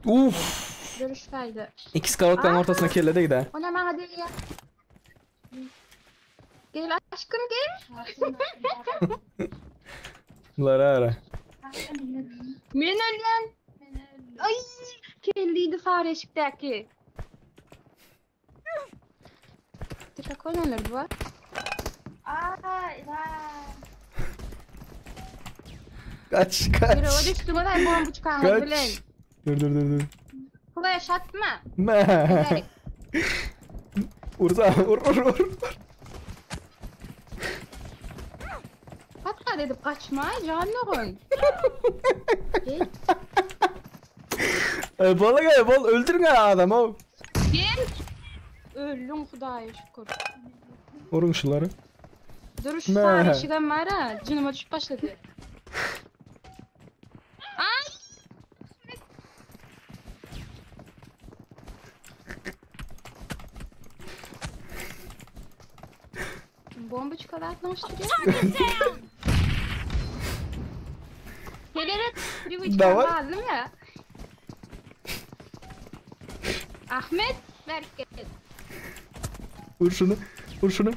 Speaker 2: Uff.
Speaker 3: Görüşteydi.
Speaker 2: İkisi karotların ortasına kelle de gider.
Speaker 3: O ne bana değil ya. Gel aşkım gel.
Speaker 2: Bunları ara.
Speaker 3: Men ölen. Ay kelliydi fare eşikteki. Tek oynanır bu. Ay vay.
Speaker 2: Kaç.
Speaker 3: Yürü o düştü bana bomba çıkarmak bilen.
Speaker 2: Dur.
Speaker 3: Kula yaşatma.
Speaker 2: Ne? Vur.
Speaker 3: Hatta dedim kaçma canlarım.
Speaker 2: Bol öldürün adamı.
Speaker 3: Gel. Öldüm Xudaya şükür.
Speaker 2: Vurun şunları.
Speaker 3: Duruş fare şigan var ha. Canıma düşüp başladı. Ay. Bomba çıkartmıştır ya. Gelerek bir bıçak aldım ya. Ahmet Berket.
Speaker 2: Vur şunu.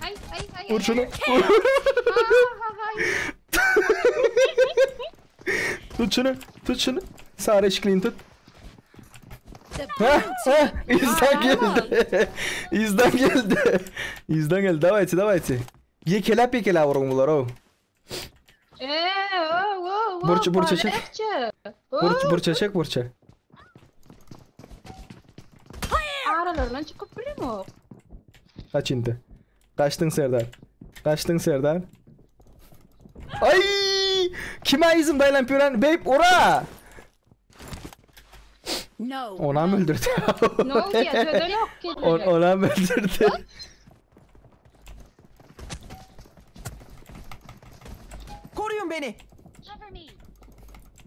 Speaker 3: Ay.
Speaker 2: Vur şunu. Tut şunu. Sarı eşikliğini tut. İzden geldi. Давайте. Yekelap vurun bunlar o. Burça çek. Burça çek burça.
Speaker 3: Aralarından çıkıp bilemiyor.
Speaker 2: Kaç indi. Kaçtın Serdar. Kaçtın Serdar. Ay! Kime izin dayılan püren? Beyp ora!
Speaker 7: No.
Speaker 2: Ona mı öldürdü?
Speaker 3: Ne oldu ya? Döden yok ki.
Speaker 2: Ona mı öldürdü?
Speaker 1: Koruyun beni.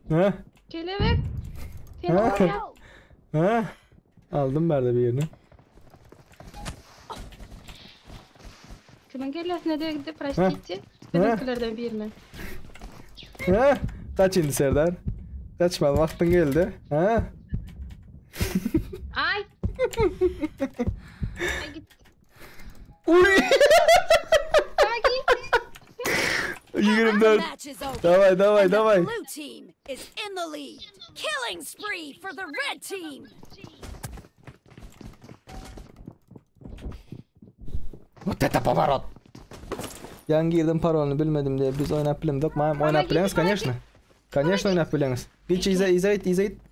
Speaker 2: Ha?
Speaker 3: Kelebek.
Speaker 2: Ha?
Speaker 3: Fena.
Speaker 2: Ha? Aldım ben de bir yerini.
Speaker 3: Kimin kellesine de gidip простите. Benimkilerden birini.
Speaker 2: Ha? Kaç indi Serdar? Kaçma vaktin geldi. Ha?
Speaker 3: Ay. Ay git.
Speaker 2: Uy!
Speaker 3: Ay git.
Speaker 2: 24.
Speaker 7: Match is over.
Speaker 2: Давай, давай,
Speaker 7: And the
Speaker 2: давай.
Speaker 7: blue team is in the lead. Killing spree for the red team.
Speaker 2: Вот это поворот. Yan girdim parolunu bilmedim diye biz oynap bilemdik. Mayam oynap bileniz, конечно. Конечно oynap bileniz. Bilçi izayit.
Speaker 3: Help.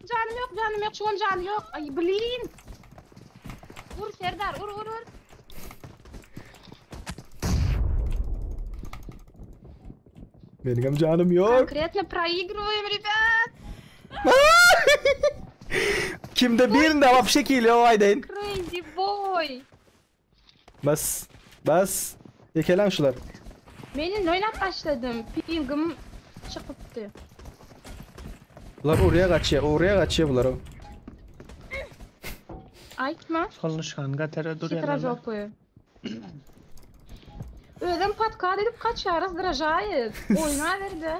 Speaker 3: Canım yok. Şu an canım yok. Ay bilin. Vur Serdar, vur.
Speaker 2: Benim canım yok.
Speaker 3: Конкретно проигрываем, ребят.
Speaker 2: Kimde birinde ama bir şekilde o aydayın.
Speaker 3: Crazy boy.
Speaker 2: Bas. Yekelen şular.
Speaker 3: Benim oynap başladım. Pingim çıkıptı.
Speaker 2: Bunlar oraya kaçıyor bunlar o.
Speaker 3: Aytma.
Speaker 4: Konuşkanга tere duruyor.
Speaker 3: Хитрожопые. Ödem patka edip kaçar, раздражает. Oyna verdi.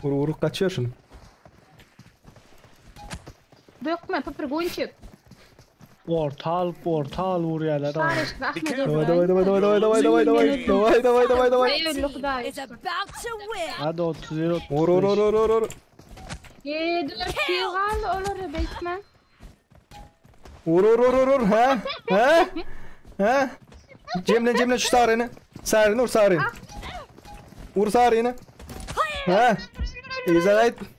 Speaker 2: Vuruk kaçıyor şunu.
Speaker 3: Dökme, попрыгунчик.
Speaker 4: Portal vuruyorlar.
Speaker 3: Старышка, Ahmet
Speaker 2: Давай.
Speaker 7: Is about to win.
Speaker 4: Hadi 30.
Speaker 2: Vur.
Speaker 3: 4 kill kaldı, olur Bateman.
Speaker 2: Vur. Ha? Cemle şu sarını. Sarını. Vur sarını. Ha?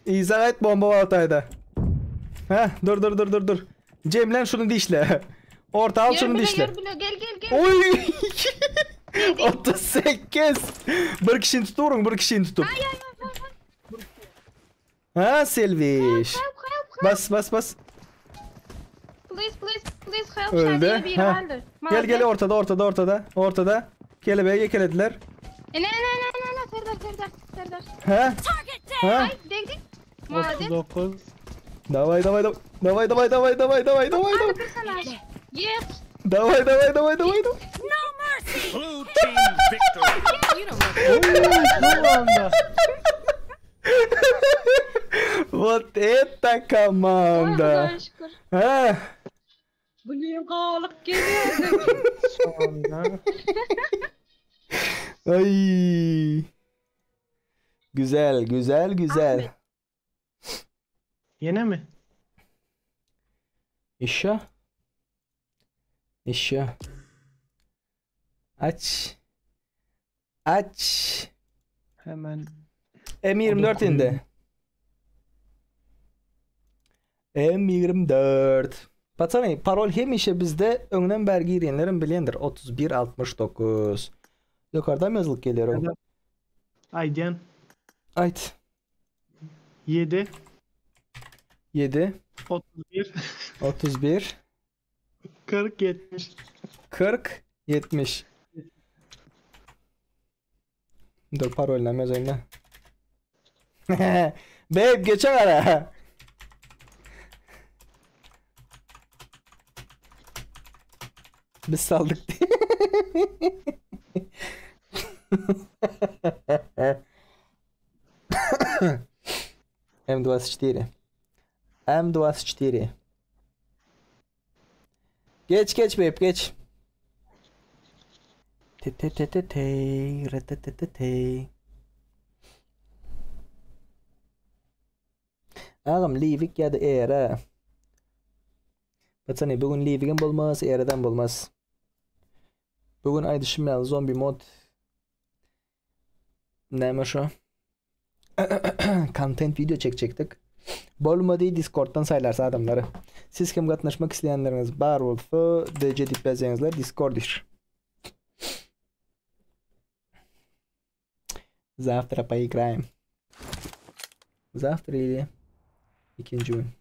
Speaker 2: İzahit bomba var altayda. Ha? Dur. Cemlen şunu dişle. Orta al şunu dişle.
Speaker 3: Gel.
Speaker 2: Oy! 38. Bir kişini tutup. Ha Selviş. Bas.
Speaker 3: Please help.
Speaker 2: Öldü.
Speaker 3: Bir
Speaker 2: Ha.
Speaker 3: öldü.
Speaker 2: Gel ortada. Kelebeği yekelediler.
Speaker 3: Ne, Serdar.
Speaker 2: Ha? Ha?
Speaker 3: Ay, dik. Молодец.
Speaker 4: 39.
Speaker 2: Давай.
Speaker 3: Personaj. Yes.
Speaker 2: Давай.
Speaker 7: No mercy.
Speaker 12: Blue team victory.
Speaker 7: You don't look
Speaker 2: Вот это команда.
Speaker 3: Allah'a şükür.
Speaker 2: Ha?
Speaker 3: Blin kalık geliyor.
Speaker 4: Sonunda.
Speaker 2: Ay. Güzel.
Speaker 4: Yine mi?
Speaker 2: İşe. Aç.
Speaker 4: Hemen.
Speaker 2: M24 indi. M24. Batsana parol hemişe bizde önden belge girenlerin bilendir. 3169. Yukarıdan yazılık geliyor o.
Speaker 4: Aydan.
Speaker 2: Ayt.
Speaker 4: 7.
Speaker 2: 31
Speaker 4: 40
Speaker 2: 70. Dur parolle yazayım. Babe geçen ara. Biz saldık diye. M24. Geç babe geç. Ağam Livik ya da Era. Batsana bugün Livik'in bulmaz, Era'dan bulmaz. Bugün ay düşünmeyen zombi mod. Neymiş şu? Content video çekecektik. Bo'lmadi Discord'dan saylarsa adamları. Siz kim katnaşmak isteyenleriniz bar bolsa DC dip yazыңызlar Discord'dir. Завтра поиграем. Завтра или 2. oyun.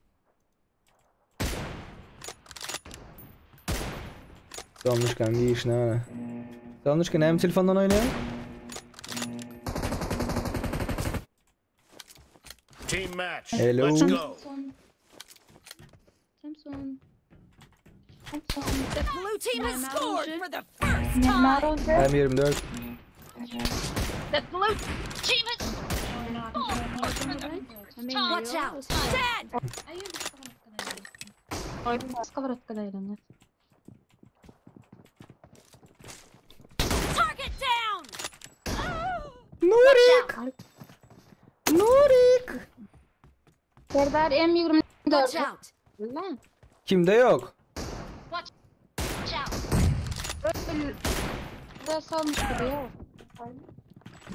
Speaker 2: Solnuşkan bir iş ne? Solnuşkan hem telefondan oynuyor?
Speaker 12: Team match.
Speaker 2: Hello.
Speaker 12: Let's go.
Speaker 7: The blue team has scored for the first time.
Speaker 2: Hem 24.
Speaker 7: The blue team has scored for the first time. Watch out. Dead. Target down.
Speaker 2: Nurik. Nurik.
Speaker 3: Serdar M24.
Speaker 7: Watch out.
Speaker 2: Kimde yok?
Speaker 7: Watch out.
Speaker 3: Burası olmuş gibi ya.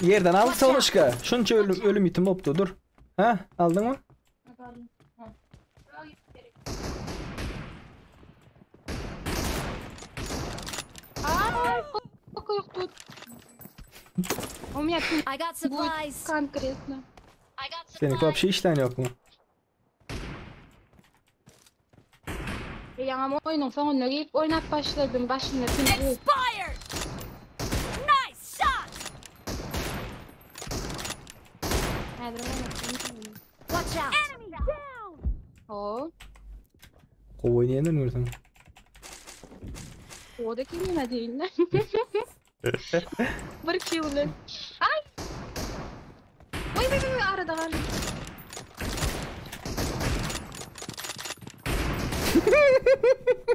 Speaker 2: Yerden al Solnuşka. Şunca ölüm itim optu dur. Ha aldın mı?
Speaker 7: I got supplies.
Speaker 3: Конкретно.
Speaker 7: I got
Speaker 2: Senin вообще işten yok mu?
Speaker 3: Ama oyunun sonuna gelip oynat başladım. Başında
Speaker 7: Expired. Nice shot. Watch out. Enemy down.
Speaker 3: O.
Speaker 2: Kovboy niye dönüyorsun?
Speaker 3: O da kimine değil lan. Bir kill lan. Ay. Vay arada var.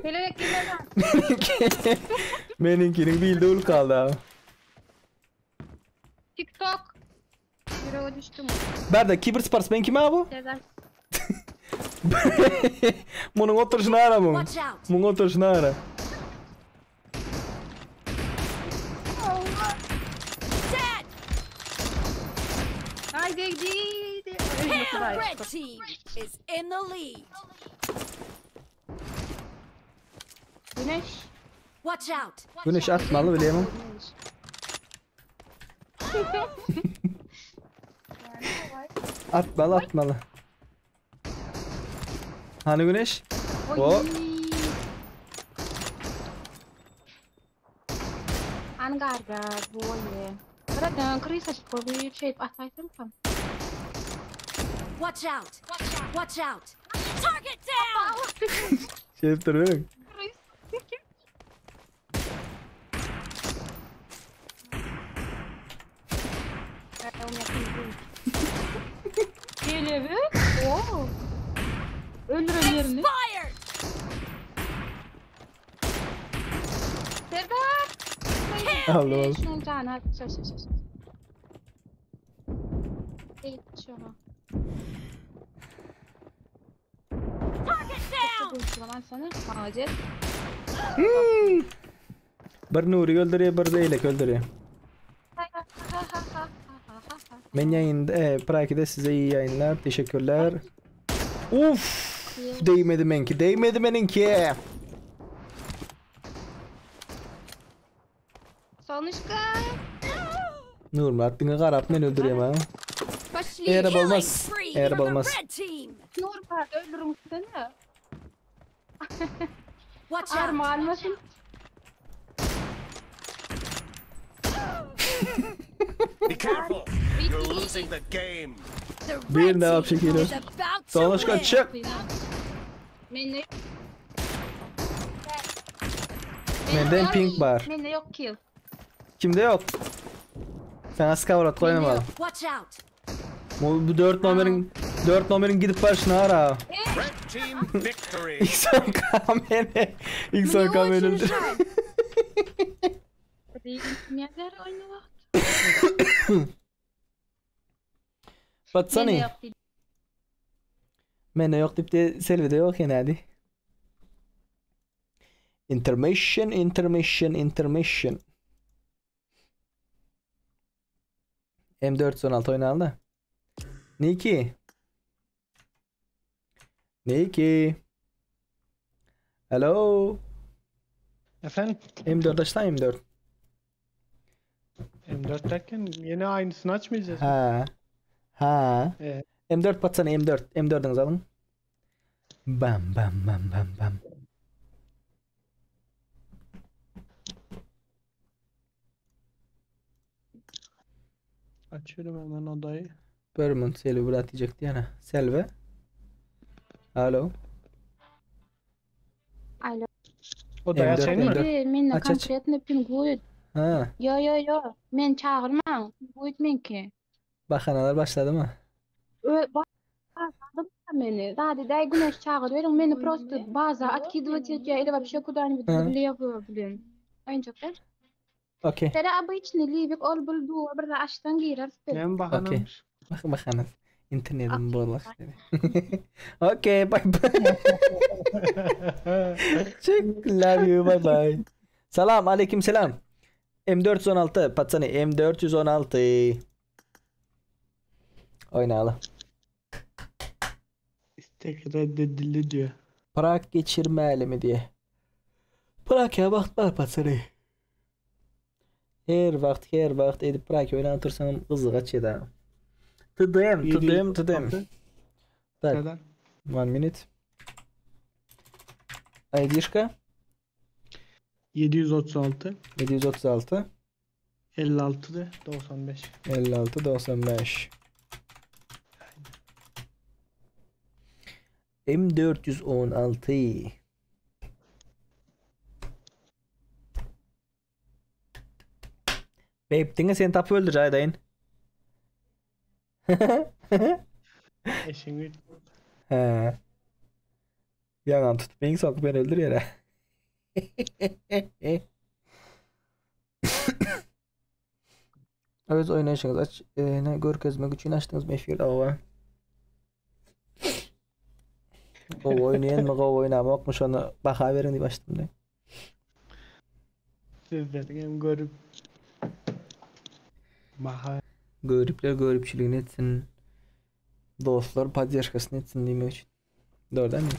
Speaker 3: Bilerek girmeden.
Speaker 2: Benimkinin bildi ul kaldı abi.
Speaker 3: TikTok. Yürüye düştüm.
Speaker 2: Berda Kibir Spars ben kime abi?
Speaker 3: Serdar.
Speaker 2: Bunun oturuşunu ara bunun.
Speaker 7: Watch out.
Speaker 2: Bunun oturuşunu ara.
Speaker 7: Dead.
Speaker 3: Ay değdi.
Speaker 7: Pale red team is in the lead.
Speaker 3: Güneş.
Speaker 7: Watch out.
Speaker 2: Güneş atmalı bileyim. Atmalı. Hani Güneş? O.
Speaker 3: Angarda boye. Burada kriz açıp bir şey ataysın kan.
Speaker 7: Watch out. Watch out. Target down.
Speaker 2: Şey duruyor.
Speaker 3: Geliyor mu? Oo. Öldür yerini.
Speaker 7: Expired.
Speaker 3: Serdar.
Speaker 2: Allah.
Speaker 3: Şunun canı. Şaş. Ey şuna.
Speaker 7: Target down.
Speaker 3: Zaman sana. Acil.
Speaker 2: Bir Nuri öldürüyor, bir de Eylek öldürüyor. Ben yayında, Praki'de size iyi yayınlar. Teşekkürler. Uf, değmedi benimki.
Speaker 3: Sonuçta.
Speaker 2: Nur attığını karap ben öldürüyorum ha. Eğer olmaz.
Speaker 3: Nur var, öldürürüm seni.
Speaker 7: Watch out.
Speaker 3: Arma almasın.
Speaker 12: Be careful. You're losing the game.
Speaker 2: Bir daha çekilir. Sonuçta çık. Benden pink var.
Speaker 3: Bende yok kill.
Speaker 2: Kimde yok? Sen askavarat koyamadım.
Speaker 7: Watch out.
Speaker 2: Bu 4 numarın gidip başına ara.
Speaker 12: Red team victory.
Speaker 2: İlk son kamera öldü.
Speaker 3: Yerler oynamak.
Speaker 2: Batsana. Mene yok deyip de Selvi de yok yani hadi. Intermission. M416 oynayalım da. Niki. Niki. Hello.
Speaker 4: Efendim?
Speaker 2: M4 açtı M4.
Speaker 4: M4 derken yine aynısını açmayacağız.
Speaker 2: Ha. Ha.
Speaker 4: Evet.
Speaker 2: M4 batsana M4. M4'ünüzü alın. Bam bam bam bam bam.
Speaker 4: Açıyorum hemen odayı.
Speaker 2: Börmün Selvi bırak diyecekti yani. Selvi. Alo.
Speaker 3: Alo.
Speaker 4: Odayı
Speaker 2: M4,
Speaker 4: açayım mı?
Speaker 2: M4.
Speaker 3: Men
Speaker 2: Aç, aç.
Speaker 3: konkretne pinguid.
Speaker 2: Ha.
Speaker 3: Yo. Men çağırma. Pinguid menki.
Speaker 2: Bahanalar başladı mı?
Speaker 3: Bağırdım meni. Zadi day güneş çağırıyor. Meni prosto baza откидывать я или вообще куда-нибудь влево, блин. Oyuncaklar.
Speaker 2: Okey.
Speaker 3: Tera обычный ливик ol buldu. Bir açtan girer.
Speaker 4: Ben bahanamış.
Speaker 2: Bakın bakanız. İnternetim bozulmuş dedi. Okey, bye bye. Çık, love you, bye bye. Selam, aleyküm selam. M416, patsani M416. Oynayalım.
Speaker 4: İstek reddedildi diyor.
Speaker 2: Prag geçirmeli mi diye. Prag'a baktılar patsani. Her vaxt edip Prag oynatırsan kızı kaçıydı. Tıdım. Так, 1 minute. ID'шка
Speaker 4: 736
Speaker 2: 736
Speaker 4: 95.
Speaker 2: 95 M416. Beyptini sen tapı öldür Aydayın.
Speaker 4: Eşin
Speaker 2: He. Yalan tutmayın sok beni öldür yere. Öz oynayışınız aç. Ne görkezmek için açtınız mı efir ava? O oynayan mı o oynamakmış onu baka verin diye başladım ne?
Speaker 4: Sizlerden görüp baka
Speaker 2: Görüpler görüpçülüğünü etsin. Dostlar поддержкasını etsin demek için. Doğru değil mi?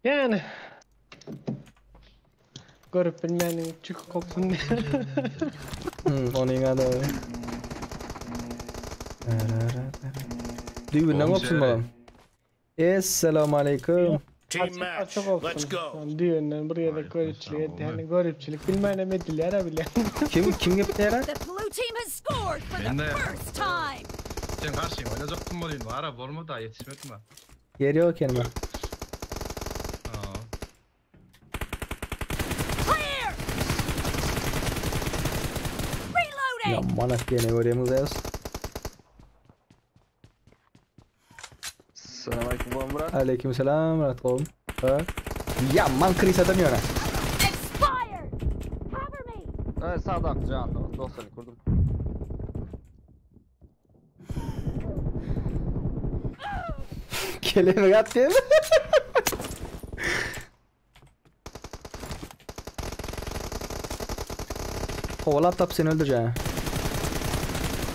Speaker 4: yani görüp bilmeyenin çık koksun diye.
Speaker 2: Onun adı. Düğünden kopsun bakalım. Esselamu aleyküm.
Speaker 4: Açık olsun. Düğünden buraya da görüpçülük. Yani görüpçülük bilmeyene medilere bile.
Speaker 2: Kim yaptı yere?
Speaker 10: The blue team has scored for the first time.
Speaker 11: Sen karşıyım oynayacaktın mı diyeyim. Araba olma da yetişmedi mi?
Speaker 2: Yeri yok kendime.
Speaker 10: Clear. Reloading.
Speaker 2: Ya manak diye ne görüyorsunuz ya?
Speaker 5: Selamünaleyküm Murat.
Speaker 2: Aleykümselam Murat oğlum. Ya man kriz atamıyor ha.
Speaker 10: Expired. Cover me.
Speaker 5: Evet sağdan canlı. Dostlarını kurdum.
Speaker 2: Kelime attı. Kovala tap seni öldüreceğim.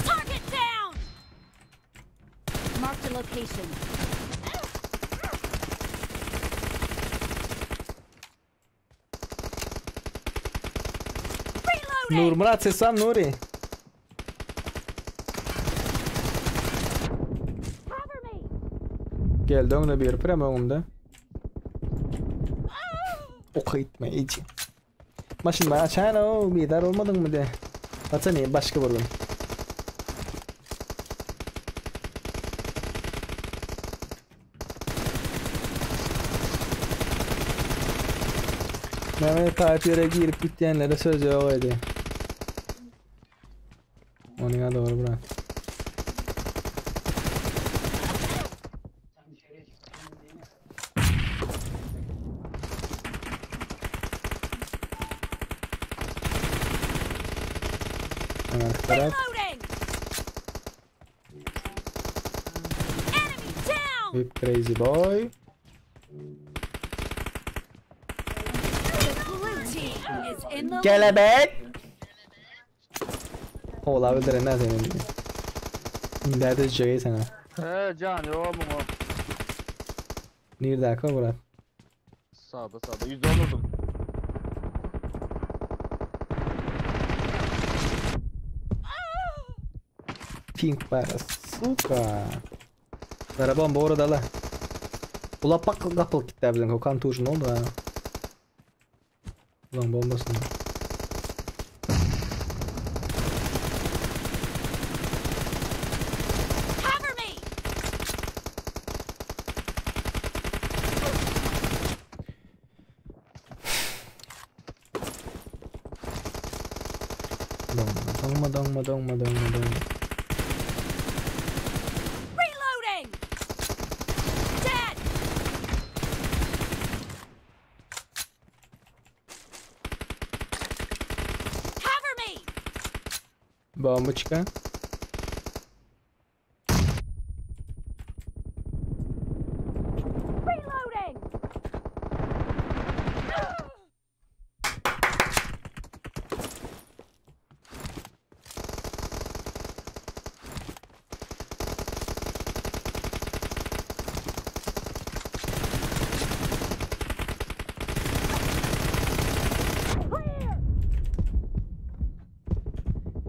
Speaker 10: Target down. Mark the location.
Speaker 2: Nur Murat selam Nuri. Geldi ona bir prem önümde. Oku itme iyice. Maşın bana açan o bir dar olmadın mı de. Batsana başka vurdum. Mehmet Tayyip yere girip gittiyenlere söz yok hadi. Onuna doğru bırak. Taraf. Big crazy boy. Kelebek. Ola öldüren ne senin? Nerede çekeyi sana?
Speaker 5: He can yo mu?
Speaker 2: Nerede akı Murat?
Speaker 5: Sağda 100 olurdum.
Speaker 2: Pink para, suka. Arabam bu arada la. Ula bak kapıl gitti bizden Kokan tuşun oldu ha. Ulan bombasını. Dong.
Speaker 10: Reloading. Dead. Cover me.
Speaker 2: Bomba çıkan.
Speaker 10: Reloading.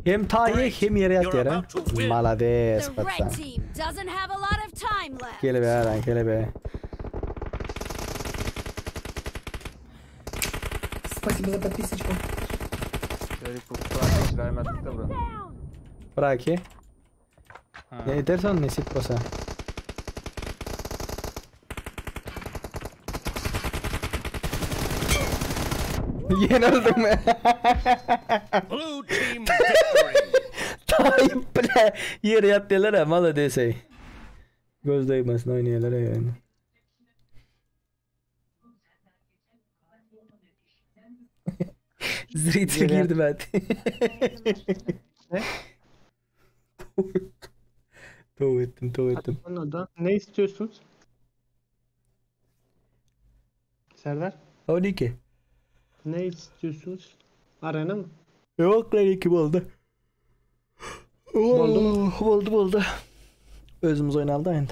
Speaker 2: Hem tayi hem yere yat yere. Malades
Speaker 10: The
Speaker 2: patsan.
Speaker 10: red team doesn't have a lot of time left.
Speaker 2: Gele be lan gele be.
Speaker 14: Спасибо за подписочку.
Speaker 2: Braki. Ne edersen nasip olsa. Yenildim.
Speaker 12: Blue team victory.
Speaker 2: Tayyip bile yere yat diyorlar ya mala desey. Göz değmesin oynuyorlar yani. Zriti girdi ben.
Speaker 4: Ne?
Speaker 2: Doğu ettim.
Speaker 4: Anladım. Ne istiyorsunuz? Serdar?
Speaker 2: 12.
Speaker 4: Ne istiyorsunuz? Arena mı?
Speaker 2: Yok lan 2 oldu.
Speaker 4: Oldu mu?
Speaker 2: Oldu. Özümüz oynaldı aynı.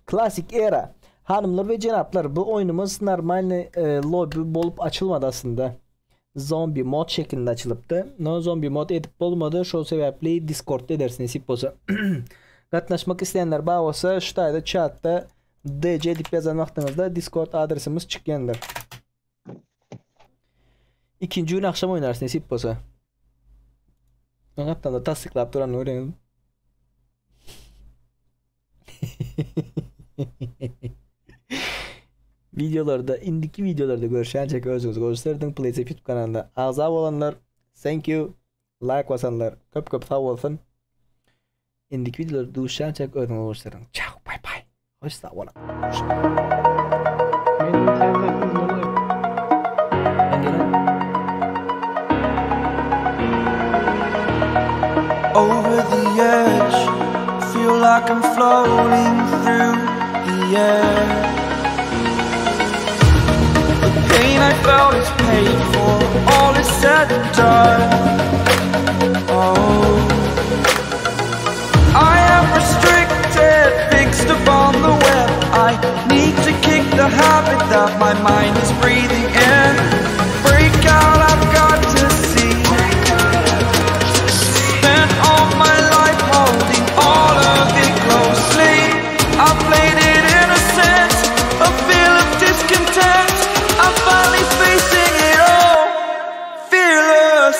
Speaker 2: Klasik era. Hanımlar ve cenaplar, bu oyunumuz normal lobby bolup açılmadı aslında. Zombi mod şeklinde açılıptı. No zombi mod edip olmadı. Şu sebeple Discord'da edersiniz hippoza. Katlaşmak isteyenler bağırsa şu tayda chatta DC edip yazan vaxtınızda Discord adresimiz çıkyandır. İkinci gün akşam oynarsınız hippoza. Hatta da tasdiklap duranı öğrenin. Videolarda, indiki videolarda görüşecek özünüz gösterdim. Playz YouTube kanalında. Azab olanlar, thank you. Like basanlar, köp sağ olsun. İndiki videolarda görüşecek özünüz gösterin. Ciao, bye bye. Hoş sağ olun.
Speaker 1: Over the edge, feel like I'm floating through the air. Pain I felt is paid for, all is said and done. Oh, I am restricted, fixed upon the web. I need to kick the habit that my mind is breathing in. Break out, I've got to see. Spent all my life holding all of it closely. I played it innocent, a feel of discontent. I'm finally facing it all, fearless.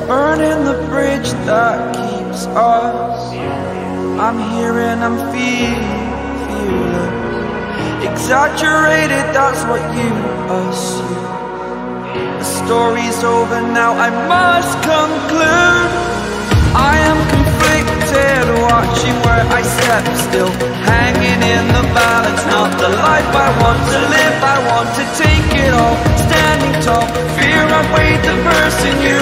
Speaker 1: Burning the bridge that keeps us. I'm here and I'm feeling you look. Exaggerated, that's what you assume. The story's over now, I must conclude. I am conflicted, watching where I step still, hanging in the balance. Not the life I want to live, I want to take it all. Standing tall, fear I weighed the person you